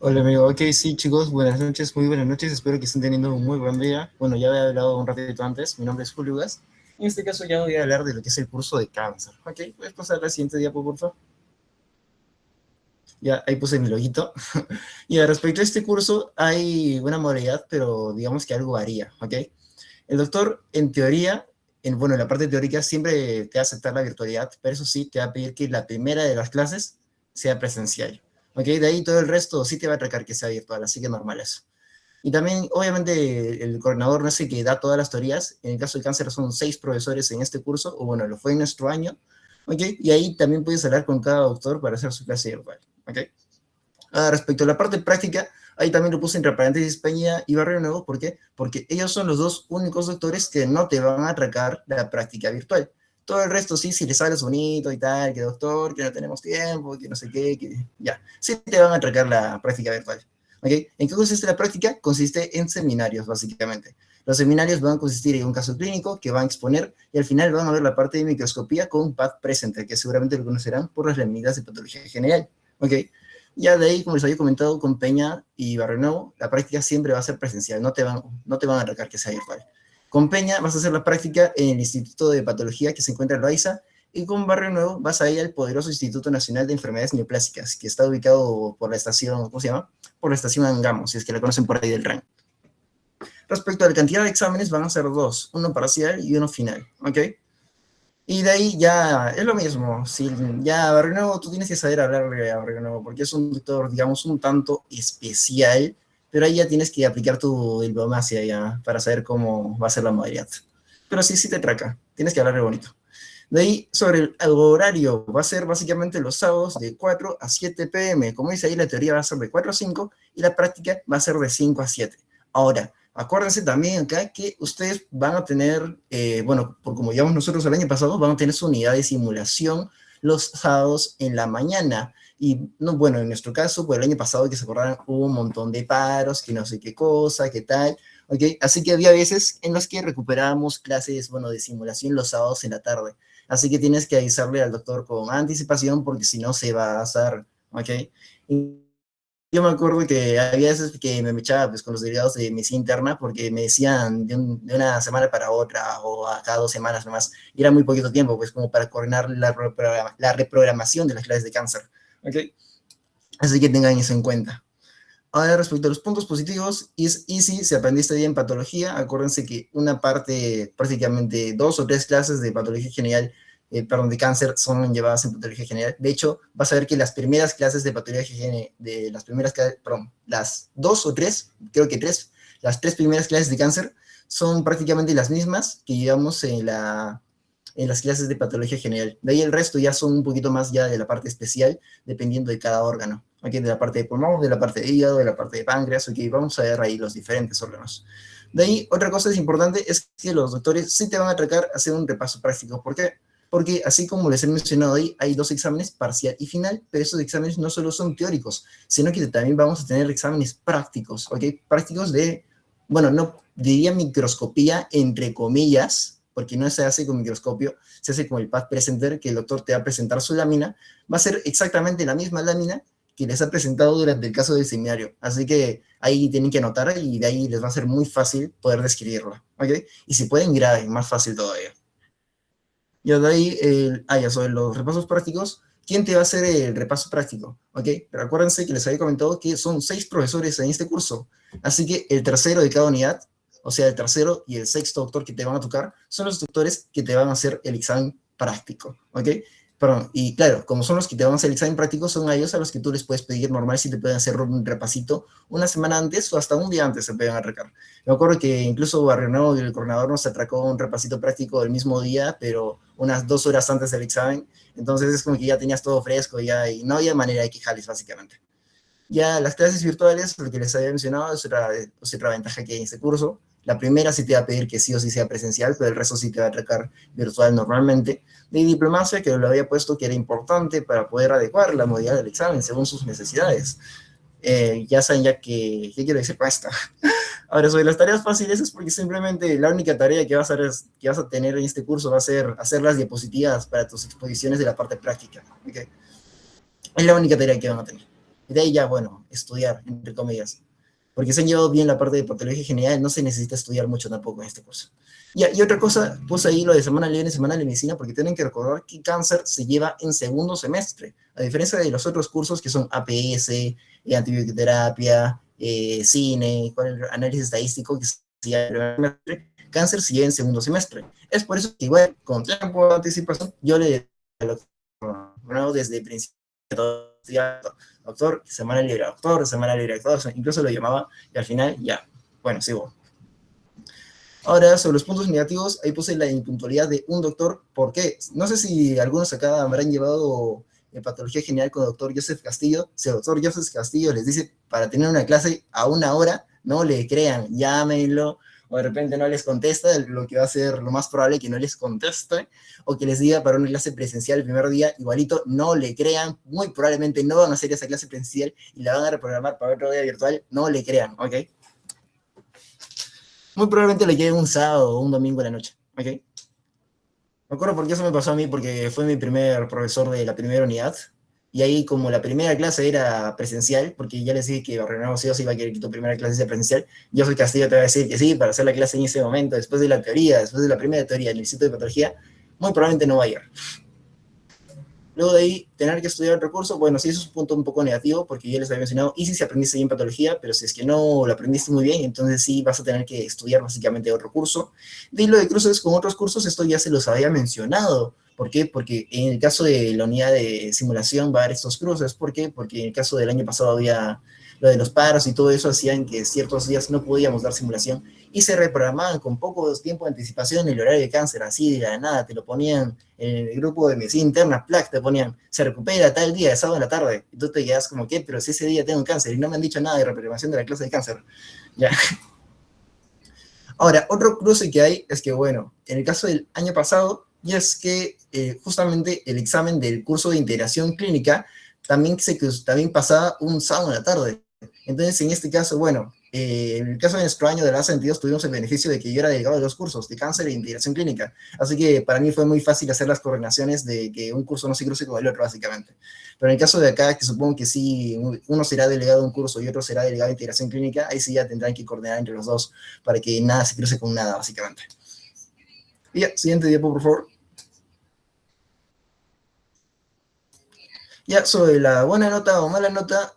Hola amigo, ok, sí chicos, buenas noches, muy buenas noches, espero que estén teniendo un muy buen día. Bueno, ya había hablado un ratito antes, mi nombre es Julio Gas. En este caso ya voy a hablar de lo que es el curso de cáncer. Ok, ¿puedes pasar a la siguiente diapo, por favor? Ya, ahí puse mi loguito. Y respecto a este curso, hay una modalidad, pero digamos que algo varía, ¿ok? El doctor, en teoría, bueno, en la parte teórica siempre te va a aceptar la virtualidad, pero eso sí, te va a pedir que la primera de las clases sea presencial, ¿ok? De ahí todo el resto sí te va a atracar que sea virtual, así que normal eso. Y también, obviamente, el coordinador no es el que da todas las teorías. En el caso del cáncer son 6 profesores en este curso, o bueno, lo fue en nuestro año, ¿ok? Y ahí también puedes hablar con cada doctor para hacer su clase virtual, ¿ok? Respecto a la parte práctica, ahí también lo puse entre paréntesis Peña y Barrio Nuevo. ¿Por qué? Porque ellos son los dos únicos doctores que no te van a atracar la práctica virtual. Todo el resto sí, si les hablas bonito y tal, que doctor, que no tenemos tiempo, que no sé qué, que ya, sí te van a atracar la práctica virtual. ¿Ok? ¿En qué consiste la práctica? Consiste en seminarios, básicamente. Los seminarios van a consistir en un caso clínico que van a exponer y al final van a ver la parte de microscopía con PAD presente, que seguramente lo conocerán por las láminas de patología general. ¿Ok? Ya de ahí, como les había comentado, con Peña y Barrio Nuevo, la práctica siempre va a ser presencial, no te van a atracar que sea virtual. Con Peña vas a hacer la práctica en el Instituto de Patología que se encuentra en Loaiza, y con Barrio Nuevo vas a ir al poderoso Instituto Nacional de Enfermedades Neoplásicas, que está ubicado por la estación, ¿cómo se llama? Por la estación Angamo, si es que la conocen por ahí del RAN. Respecto a la cantidad de exámenes, van a ser 2, uno parcial y uno final, ¿ok? Y de ahí ya es lo mismo. Si ya Barrio Nuevo, tú tienes que saber hablarle a Barrio Nuevo, porque es un doctor, digamos, un tanto especial, pero ahí ya tienes que aplicar tu diplomacia ya para saber cómo va a ser la modalidad. Pero sí, sí te traca, tienes que hablarle bonito. De ahí, sobre el horario, va a ser básicamente los sábados de 4 a 7 p.m. Como dice ahí, la teoría va a ser de 4 a 5 y la práctica va a ser de 5 a 7. Ahora, acuérdense también acá que ustedes van a tener, bueno, por como llevamos nosotros el año pasado, van a tener su unidad de simulación los sábados en la mañana. Y no, bueno, en nuestro caso, por el año pasado, que se acordaran, hubo un montón de paros, que no sé qué cosa, qué tal, ¿ok? Así que había veces en las que recuperábamos clases, bueno, de simulación los sábados en la tarde. Así que tienes que avisarle al doctor con anticipación porque si no se va a hacer, ¿ok? Y yo me acuerdo que había veces que me echaba pues, con los delegados de medicina interna porque me decían de una semana para otra o a cada 2 semanas nomás. Y era muy poquito tiempo, pues, como para coordinar la reprogramación de las clases de cáncer. ¿Ok? Así que tengan eso en cuenta. Ahora, respecto a los puntos positivos, es easy, si aprendiste bien patología, acuérdense que una parte, prácticamente 2 o 3 clases de patología general, perdón, de cáncer, son llevadas en patología general. De hecho, vas a ver que las primeras clases de patología general, perdón, las 2 o 3, creo que 3, las 3 primeras clases de cáncer son prácticamente las mismas que llevamos en las clases de patología general. De ahí el resto ya son un poquito más ya de la parte especial, dependiendo de cada órgano. Aquí de la parte de pulmón, de la parte de hígado, de la parte de páncreas, ok, vamos a ver ahí los diferentes órganos. De ahí, otra cosa es importante es que los doctores sí te van a atracar a hacer un repaso práctico. ¿Por qué? Porque así como les he mencionado ahí, hay 2 exámenes, parcial y final, pero esos exámenes no solo son teóricos, sino que también vamos a tener exámenes prácticos, ¿ok? Prácticos de, bueno, no diría microscopía, entre comillas, porque no se hace con microscopio, se hace con el PAD Presenter, que el doctor te va a presentar su lámina, va a ser exactamente la misma lámina que les ha presentado durante el caso del seminario. Así que ahí tienen que anotar y de ahí les va a ser muy fácil poder describirlo, ¿ok? Y si pueden, graben, más fácil todavía. Y de ahí, ya sobre los repasos prácticos, ¿quién te va a hacer el repaso práctico? ¿Ok? Pero acuérdense que les había comentado que son 6 profesores en este curso, así que el tercero de cada unidad, o sea, el tercero y el sexto doctor que te van a tocar, son los doctores que te van a hacer el examen práctico, ¿ok? Perdón, y claro, como son los que te van a hacer el examen práctico, son a ellos a los que tú les puedes pedir normal si te pueden hacer un repasito una semana antes o hasta un día antes se pueden atracar. Me acuerdo que incluso Barrio Nuevo y el coordinador nos atracó un repasito práctico el mismo día, pero unas 2 horas antes del examen, entonces es como que ya tenías todo fresco ya, y no había manera de quejarles básicamente. Ya las clases virtuales, lo que les había mencionado, es otra ventaja que hay en este curso. La primera sí te va a pedir que sí o sí sea presencial, pero el resto sí te va a atracar virtual normalmente. De diplomacia, que lo había puesto que era importante para poder adecuar la modalidad del examen según sus necesidades. Ya saben ya que, ¿qué quiero decir con esto? Ahora, sobre las tareas fáciles es porque simplemente la única tarea que vas a tener en este curso va a ser hacer las diapositivas para tus exposiciones de la parte práctica. ¿Okay? Es la única tarea que van a tener. Y de ahí ya, bueno, estudiar, entre comillas. porque se han llevado bien la parte de patología general, no se necesita estudiar mucho tampoco en este curso. Y otra cosa, puse ahí lo de semana libre y semana de medicina, porque tienen que recordar que cáncer se lleva en segundo semestre, a diferencia de los otros cursos que son APS, antibioterapia, cine, análisis estadístico, que se lleva en primer semestre, cáncer se lleva en segundo semestre. Es por eso que igual, con tiempo de anticipación, yo le bueno, desde el principio, doctor, semana libre, doctor, incluso lo llamaba, y al final, ya, bueno, sigo. Ahora, sobre los puntos negativos, ahí puse la impuntualidad de un doctor. ¿Por qué? No sé si algunos acá habrán llevado patología general con el doctor Joseph Castillo. Si el doctor Joseph Castillo les dice para tener una clase a 1 hora, no le crean, llámenlo, o de repente no les contesta, lo que va a ser lo más probable que no les conteste, o que les diga para una clase presencial el primer día, igualito, no le crean, muy probablemente no van a hacer esa clase presencial y la van a reprogramar para otro día virtual, no le crean, ¿ok? Muy probablemente lo lleven un sábado o un domingo en la noche, ¿ok? Me acuerdo porque eso me pasó a mí, porque fue mi primer profesor de la primera unidad, y ahí como la primera clase era presencial, porque ya les dije que Renato Cíos iba a querer que tu primera clase sea presencial, yo soy Castillo, te voy a decir que sí, para hacer la clase en ese momento, después de la teoría, después de la primera teoría en el Instituto de Patología, muy probablemente no va a ir. Luego de ahí, tener que estudiar otro curso, bueno, sí, eso es un punto un poco negativo, porque ya les había mencionado, y si aprendiste bien patología, pero si es que no lo aprendiste muy bien, entonces sí vas a tener que estudiar básicamente otro curso. De lo de cruces con otros cursos, esto ya se los había mencionado. ¿Por qué? Porque en el caso de la unidad de simulación va a haber estos cruces. ¿Por qué? Porque en el caso del año pasado había lo de los paros y todo eso, hacían que ciertos días no podíamos dar simulación y se reprogramaban con poco tiempo de anticipación el horario de cáncer, así de la nada, te lo ponían en el grupo de medicina interna, PLAC, te ponían, se recupera tal día, de sábado en la tarde, y tú te quedas como, ¿qué? Pero si ese día tengo cáncer y no me han dicho nada de reprogramación de la clase de cáncer. Ya. Ahora, otro cruce que hay es que, bueno, en el caso del año pasado, y es que justamente el examen del curso de integración clínica también pasaba un sábado en la tarde. Entonces, en este caso, bueno, en el caso de nuestro año de la base 22 tuvimos el beneficio de que yo era delegado de 2 cursos, de cáncer e integración clínica. Así que para mí fue muy fácil hacer las coordinaciones de que un curso no se cruce con el otro, básicamente. Pero en el caso de acá, que supongo que sí, uno será delegado de un curso y otro será delegado de integración clínica, ahí sí ya tendrán que coordinar entre los dos para que nada se cruce con nada, básicamente. Y ya, siguiente diapo, por favor. Ya, sobre la buena nota o mala nota,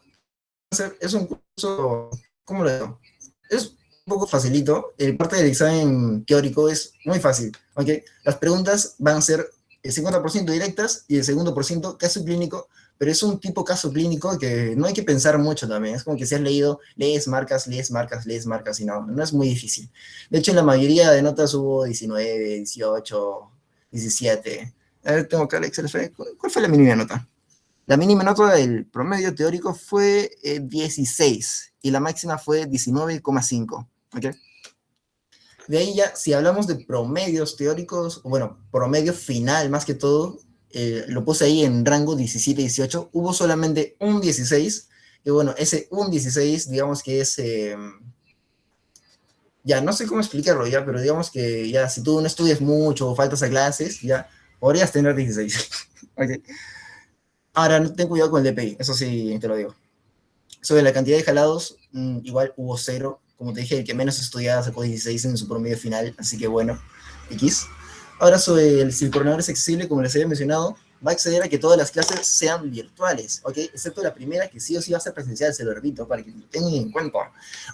es un curso, ¿cómo lo digo? Es un poco facilito. El parte del examen teórico es muy fácil, ¿ok? Las preguntas van a ser el 50% directas y el segundo por ciento caso clínico, pero es un tipo caso clínico que no hay que pensar mucho también. Es como que si has leído, lees marcas y no es muy difícil. De hecho, en la mayoría de notas hubo 19, 18, 17. A ver, tengo acá el Excel. ¿Cuál fue la mínima nota? La mínima nota del promedio teórico fue 16 y la máxima fue 19,5. ¿Ok? De ahí ya, si hablamos de promedios teóricos, bueno, promedio final más que todo, lo puse ahí en rango 17-18. Hubo solamente un 16, y bueno, ese un 16, digamos que es... ya, no sé cómo explicarlo ya, pero digamos que ya, si tú no estudias mucho o faltas a clases, ya, podrías tener 16. ¿Ok? Ahora, no ten cuidado con el DPI, eso sí te lo digo. Sobre la cantidad de jalados, igual hubo 0. Como te dije, el que menos estudiaba sacó 16 en su promedio final, así que bueno, X. Ahora, sobre si el coordinador es accesible, como les había mencionado, va a acceder a que todas las clases sean virtuales, ¿ok? Excepto la primera, que sí o sí va a ser presencial, se lo repito, para que lo tengan en cuenta.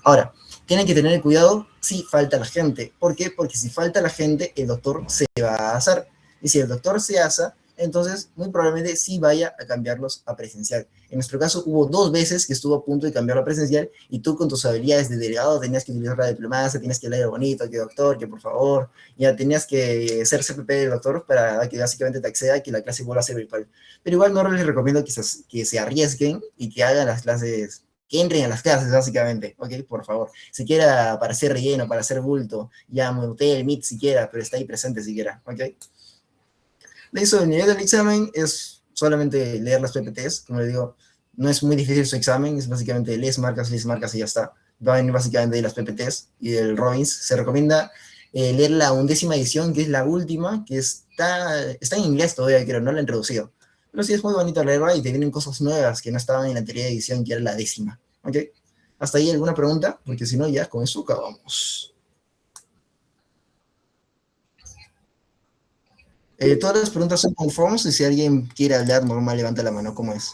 Ahora, tienen que tener cuidado si falta la gente. ¿Por qué? Porque si falta la gente, el doctor se va a asar. Y si el doctor se asa, entonces muy probablemente sí vaya a cambiarlos a presencial. En nuestro caso hubo 2 veces que estuvo a punto de cambiarlo a presencial y tú con tus habilidades de delegado tenías que utilizar la diplomacia, tenías que leer bonito, que doctor, que por favor, ya tenías que ser CPP del doctor para que básicamente te acceda y que la clase vuelva a ser virtual. Pero igual no les recomiendo que se arriesguen y que hagan las clases, que entren a las clases básicamente, ¿ok? Por favor. Siquiera para hacer relleno, para hacer bulto, ya Motel, Meet siquiera, pero está ahí presente siquiera, ¿ok? De eso, el nivel del examen es solamente leer las PPTs, como les digo, no es muy difícil su examen, es básicamente lees marcas y ya está. Va a venir básicamente de las PPTs y del Robbins. Se recomienda leer la 11ª edición, que es la última, que está en inglés todavía, creo, no la han traducido. Pero sí es muy bonito leerla y te vienen cosas nuevas que no estaban en la anterior edición, que era la 10ª. ¿Ok? ¿Hasta ahí alguna pregunta? Porque si no, ya con eso acabamos. Todas las preguntas son con forms y si alguien quiere hablar normal, levanta la mano. ¿Cómo es?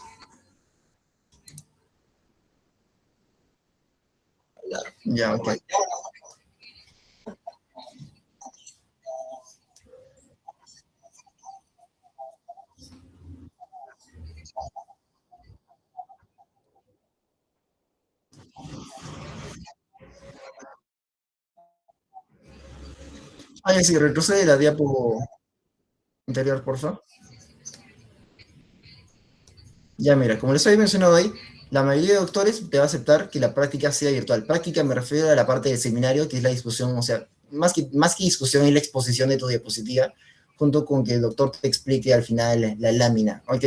Ya, ok. Ah, sí, retrocede la diapo anterior, por favor. Ya, mira, como les había mencionado ahí, la mayoría de doctores te va a aceptar que la práctica sea virtual. Práctica me refiero a la parte del seminario, que es la discusión, o sea, más que discusión es la exposición de tu diapositiva, junto con que el doctor te explique al final la lámina, ¿ok?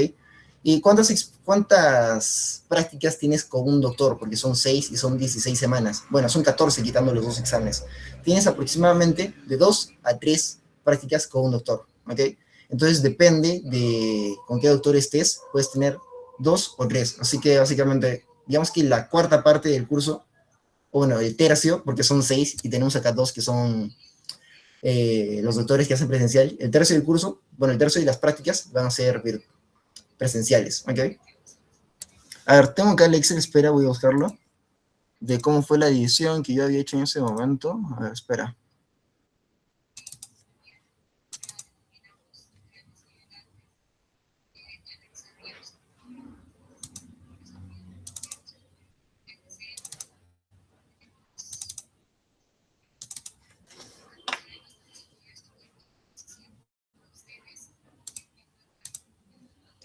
¿Y cuántas prácticas tienes con un doctor? Porque son 6 y son 16 semanas. Bueno, son 14 quitando los 2 exámenes. Tienes aproximadamente de 2 a 3 prácticas con un doctor, ¿ok? Entonces depende de con qué doctor estés, puedes tener 2 o 3. Así que básicamente, digamos que la cuarta parte del curso, o bueno, el tercio, porque son 6 y tenemos acá 2 que son los doctores que hacen presencial. El tercio del curso, bueno, el tercio de las prácticas van a ser presenciales, ¿ok? A ver, tengo acá el Excel, espera, voy a buscarlo, de cómo fue la división que yo había hecho en ese momento. A ver, espera.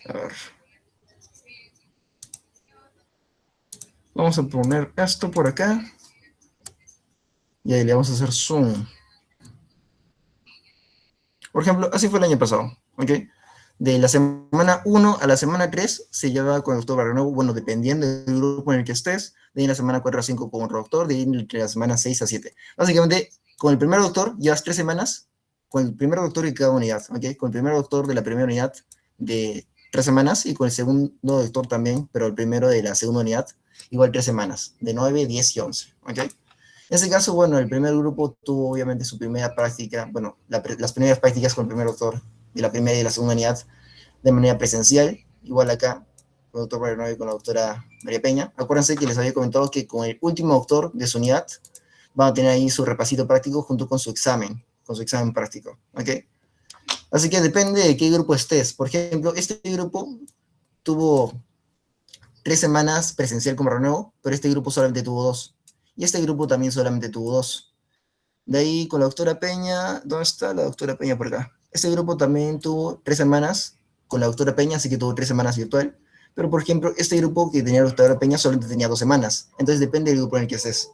A ver. Vamos a poner esto por acá. Y ahí le vamos a hacer zoom. Por ejemplo, así fue el año pasado, ¿ok? De la semana 1 a la semana 3 se lleva con el doctor Barrenuevo, bueno, dependiendo del grupo en el que estés, de ahí en la semana 4 a 5 con otro doctor, de ahí entre la semana 6 a 7. Básicamente, con el primer doctor llevas 3 semanas, con el primer doctor de cada unidad, ¿ok? Con el primer doctor de la primera unidad de 3 semanas y con el segundo doctor también, pero el primero de la segunda unidad, igual 3 semanas, de 9, 10 y 11, ¿ok? En ese caso, bueno, el primer grupo tuvo obviamente su primera práctica, bueno, las primeras prácticas con el primer doctor de la primera y de la segunda unidad de manera presencial, igual acá, con el doctor Barreno y con la doctora María Peña. Acuérdense que les había comentado que con el último doctor de su unidad van a tener ahí su repasito práctico junto con su examen práctico, ¿ok? Así que depende de qué grupo estés. Por ejemplo, este grupo tuvo 3 semanas presencial como renuevo, pero este grupo solamente tuvo 2. Y este grupo también solamente tuvo 2. De ahí con la doctora Peña, ¿dónde está la doctora Peña por acá? Este grupo también tuvo 3 semanas con la doctora Peña, así que tuvo 3 semanas virtual. Pero por ejemplo, este grupo que tenía la doctora Peña solamente tenía 2 semanas. Entonces depende del grupo en el que estés.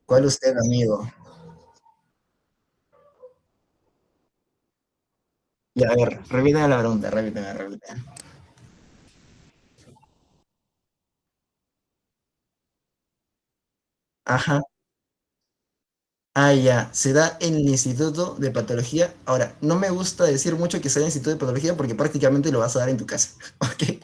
¿Cuál usted, amigo? Ya, a ver, repítame la pregunta, repítame. Ajá. Ah, ya, se da en el Instituto de Patología. Ahora, no me gusta decir mucho que sea en el Instituto de Patología porque prácticamente lo vas a dar en tu casa, ¿ok?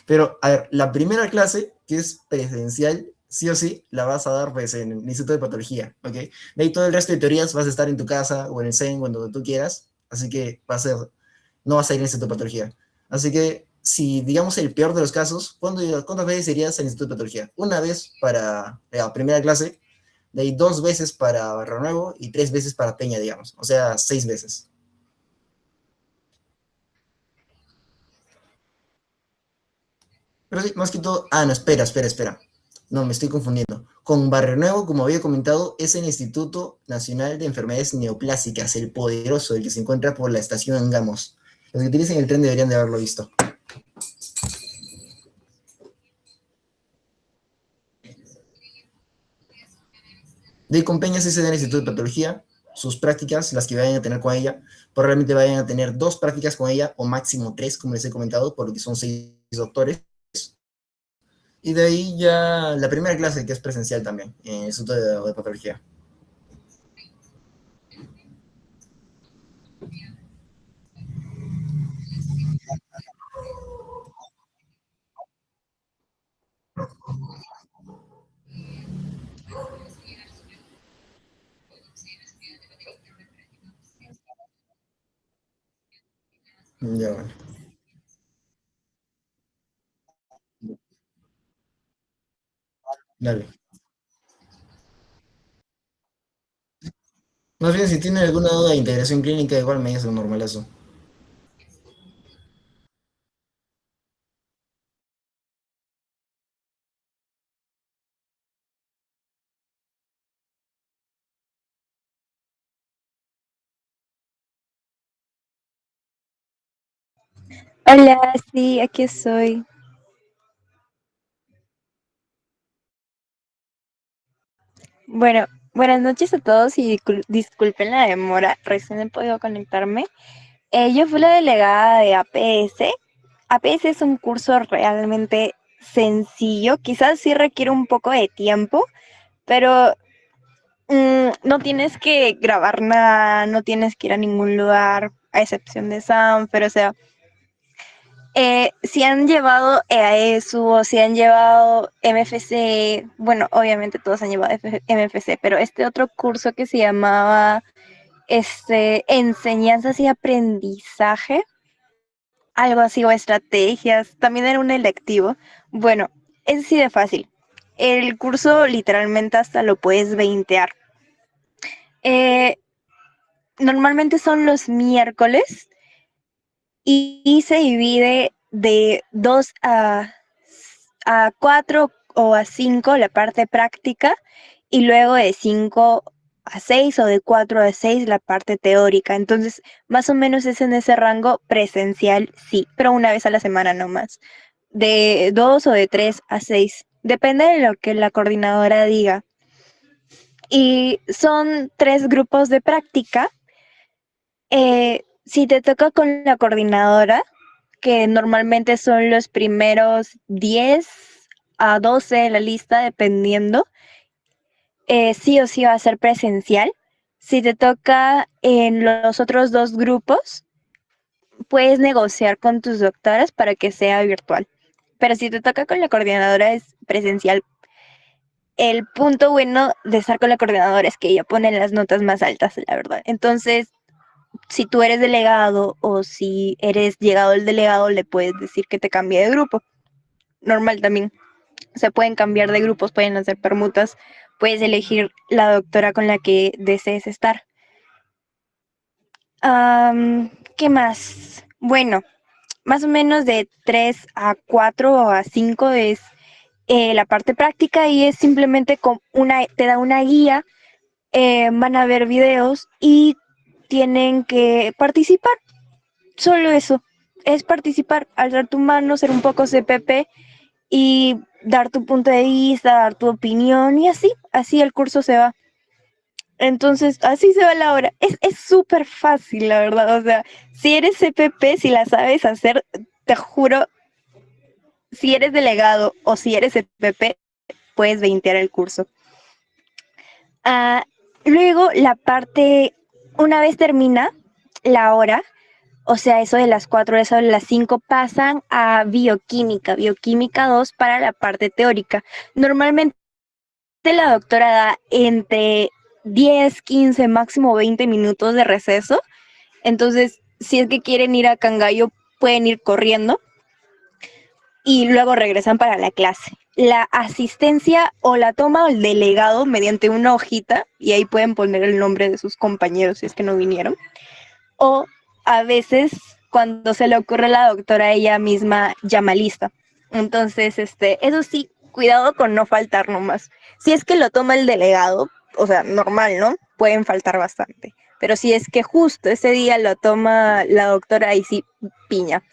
Pero, a ver, la primera clase, que es presencial, sí o sí, la vas a dar pues en el Instituto de Patología, ¿ok? De ahí todo el resto de teorías vas a estar en tu casa o en el CEN, o donde tú quieras, así que no vas a ir al Instituto de Patología. Así que, si digamos el peor de los casos, ¿cuántas veces irías al Instituto de Patología? Una vez para la primera clase, de ahí 2 veces para Barrio Nuevo y 3 veces para Peña, digamos. O sea, 6 veces. Pero sí, más que todo... Ah, no, espera. No, me estoy confundiendo. Con Barrio Nuevo, como había comentado, es el Instituto Nacional de Enfermedades Neoplásicas, el poderoso, el que se encuentra por la estación Angamos. Los que utilicen el tren deberían de haberlo visto. De con Peña sí se da en el Instituto de Patología. Sus prácticas, las que vayan a tener con ella, probablemente vayan a tener 2 prácticas con ella, o máximo 3, como les he comentado, por lo que son 6 doctores. Y de ahí ya la primera clase que es presencial también, en el Instituto de Patología. Ya, bueno. Dale. Más bien, si tiene alguna duda de integración clínica, igual me dice un normalazo. Hola, sí, aquí estoy. Bueno, buenas noches a todos y disculpen la demora, recién he podido conectarme. Yo fui la delegada de APS. APS es un curso realmente sencillo, quizás sí requiere un poco de tiempo, pero no tienes que grabar nada, no tienes que ir a ningún lugar, a excepción de Sanfer, o sea, si han llevado EAESU o si han llevado MFC, bueno, obviamente todos han llevado MFC, pero este otro curso que se llamaba Enseñanzas y Aprendizaje, algo así, o estrategias, también era un electivo. Bueno, es así de fácil. El curso literalmente hasta lo puedes veintear. Eh, Normalmente son los miércoles y se divide de 2 a 4 o a 5 la parte práctica y luego de 5 a 6 o de 4 a 6 la parte teórica. Entonces, más o menos es en ese rango presencial, sí, pero una vez a la semana nomás. De 2 o de 3 a 6. Depende de lo que la coordinadora diga. Y son 3 grupos de práctica. Si te toca con la coordinadora, que normalmente son los primeros 10 a 12 de la lista, dependiendo, sí o sí va a ser presencial. Si te toca en los otros 2 grupos, puedes negociar con tus doctoras para que sea virtual. Pero si te toca con la coordinadora es presencial. El punto bueno de estar con la coordinadora es que ella pone las notas más altas, la verdad. Entonces, si tú eres delegado o si eres llegado el delegado, le puedes decir que te cambie de grupo. Normal también. Se pueden cambiar de grupos, pueden hacer permutas, puedes elegir la doctora con la que desees estar. ¿Qué más? Bueno, más o menos de 3 a 4 o a 5 es la parte práctica y es simplemente te da una guía, van a ver videos y tienen que participar. Solo eso, es participar, alzar tu mano, ser un poco CPP y dar tu punto de vista, dar tu opinión y así el curso se va. Entonces, así se va la hora. Es súper fácil, la verdad. O sea, si eres CPP, si la sabes hacer, te juro, si eres delegado o si eres CPP, puedes veintear el curso. Luego, una vez termina la hora, o sea, eso de las 4, eso de las 5, pasan a bioquímica 2 para la parte teórica. Normalmente la doctora da entre 10, 15, máximo 20 minutos de receso. Entonces, si es que quieren ir a Cangallo, pueden ir corriendo y luego regresan para la clase. La asistencia o la toma el delegado mediante una hojita y ahí pueden poner el nombre de sus compañeros si es que no vinieron. O a veces, cuando se le ocurre a la doctora, ella misma llama lista. Entonces, eso sí, cuidado con no faltar nomás. Si es que lo toma el delegado, o sea, normal, ¿no? Pueden faltar bastante. Pero si es que justo ese día lo toma la doctora, ahí sí, piña.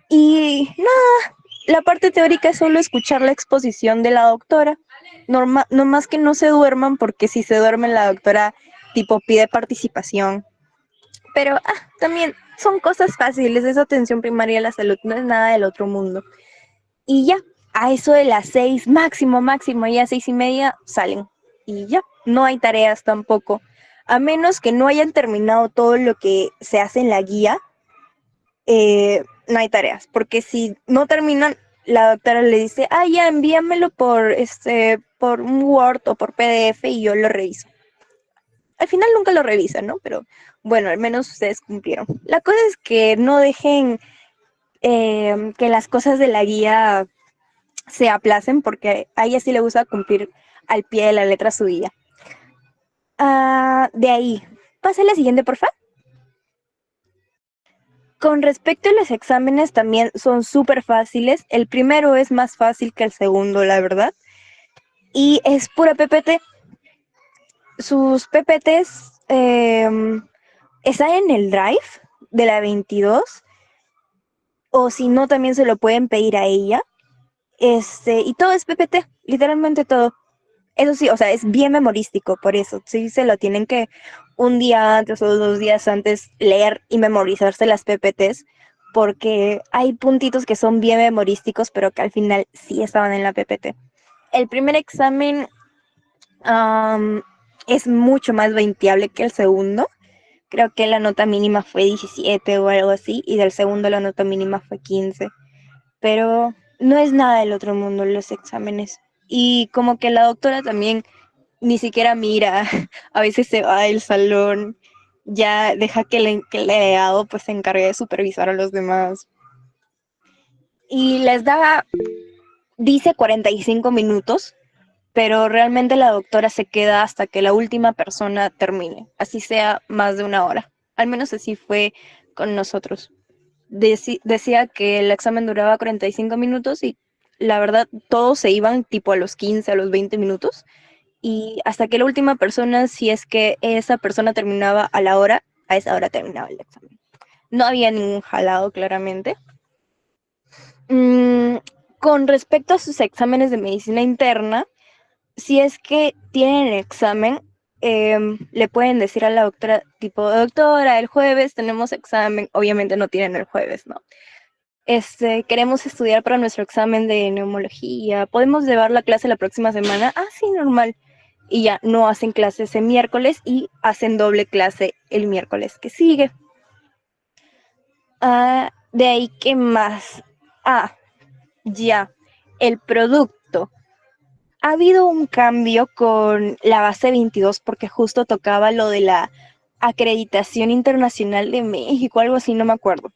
Y nada, la parte teórica es solo escuchar la exposición de la doctora. No más que no se duerman, porque si se duermen la doctora, tipo, pide participación. Pero también son cosas fáciles, es atención primaria a la salud, no es nada del otro mundo. Y ya, a eso de las 6, máximo, máximo, ya 6:30 salen. Y ya, no hay tareas tampoco. A menos que no hayan terminado todo lo que se hace en la guía, no hay tareas. Porque si no terminan, la doctora le dice, ya envíamelo por un Word o por PDF y yo lo reviso. Al final nunca lo revisan, ¿no? Pero bueno, al menos ustedes cumplieron. La cosa es que no dejen que las cosas de la guía se aplacen, porque a ella sí le gusta cumplir al pie de la letra su guía. De ahí, pasa a la siguiente, por favor. Con respecto a los exámenes, también son súper fáciles. El primero es más fácil que el segundo, la verdad. Y es pura PPT. Sus PPTs están en el Drive de la 22. O si no, también se lo pueden pedir a ella. Y todo es PPT, literalmente todo. Eso sí, o sea, es bien memorístico, por eso. Sí, se lo tienen que un día antes o 2 días antes leer y memorizarse las PPTs, porque hay puntitos que son bien memorísticos, pero que al final sí estaban en la PPT. El primer examen es mucho más veinteable que el segundo. Creo que la nota mínima fue 17 o algo así, y del segundo la nota mínima fue 15. Pero no es nada del otro mundo los exámenes. Y como que la doctora también ni siquiera mira, a veces se va del salón, ya deja que el delegado pues se encargue de supervisar a los demás. Y les dice 45 minutos, pero realmente la doctora se queda hasta que la última persona termine, así sea más de 1 hora. Al menos así fue con nosotros. Decía que el examen duraba 45 minutos y la verdad todos se iban tipo a los 15, a los 20 minutos. Y hasta que la última persona, si es que esa persona terminaba a la hora, a esa hora terminaba el examen. No había ningún jalado, claramente. Con respecto a sus exámenes de medicina interna, si es que tienen el examen, le pueden decir a la doctora, tipo, doctora, el jueves tenemos examen. Obviamente no tienen el jueves, ¿no? Queremos estudiar para nuestro examen de neumología. ¿Podemos llevar la clase la próxima semana? Sí, normal. Y ya no hacen clases el miércoles y hacen doble clase el miércoles que sigue. De ahí, ¿qué más? Ya, el producto. Ha habido un cambio con la base 22 porque justo tocaba lo de la acreditación internacional de México, algo así, no me acuerdo.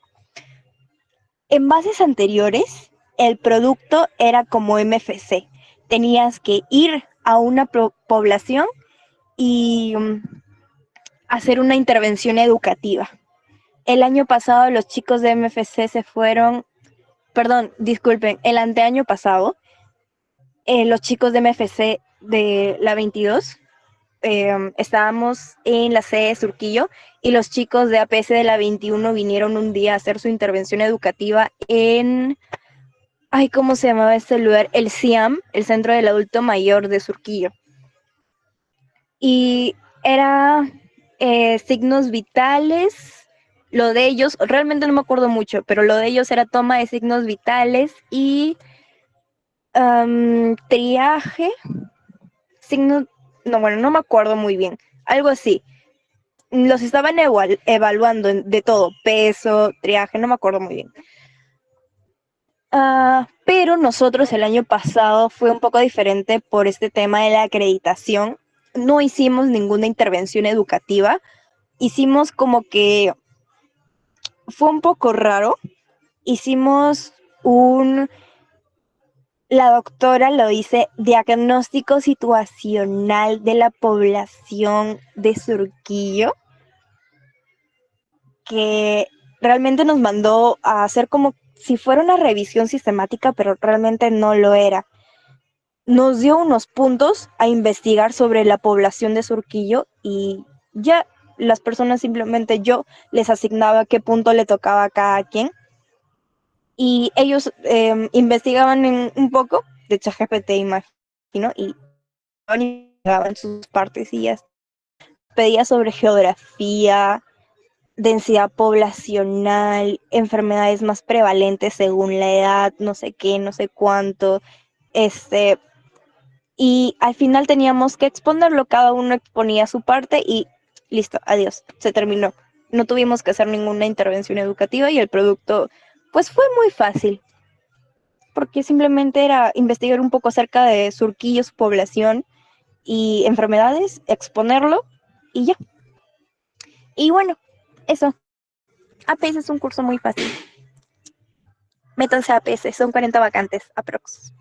En bases anteriores, el producto era como MFC. Tenías que ir a una población y hacer una intervención educativa. El año pasado los chicos de MFC se fueron, perdón, disculpen, el anteaño pasado, los chicos de MFC de la 22, estábamos en la sede de Surquillo y los chicos de APS de la 21 vinieron un día a hacer su intervención educativa en, ¿cómo se llamaba este lugar? El CIAM, el Centro del Adulto Mayor de Surquillo. Y era signos vitales, lo de ellos, realmente no me acuerdo mucho, pero lo de ellos era toma de signos vitales y triaje, signos, no, bueno, no me acuerdo muy bien, algo así. Los estaban evaluando de todo, peso, triaje, no me acuerdo muy bien. Pero nosotros el año pasado fue un poco diferente por este tema de la acreditación. No hicimos ninguna intervención educativa. Hicimos como que fue un poco raro. Hicimos la doctora lo dice, diagnóstico situacional de la población de Surquillo, que realmente nos mandó a hacer como si fuera una revisión sistemática, pero realmente no lo era. Nos dio unos puntos a investigar sobre la población de Surquillo y ya las personas simplemente yo les asignaba qué punto le tocaba a cada quien y ellos investigaban un poco de ChatGPT, imagino, y investigaban sus partes y ya pedía sobre geografía, densidad poblacional, enfermedades más prevalentes según la edad, no sé qué, no sé cuánto, y al final teníamos que exponerlo, cada uno exponía su parte y listo, adiós, se terminó. No tuvimos que hacer ninguna intervención educativa y el producto pues fue muy fácil, porque simplemente era investigar un poco acerca de Surquillo, su población y enfermedades, exponerlo y ya. Y bueno, eso. APS es un curso muy fácil. Métanse a APS, son 40 vacantes, aprox.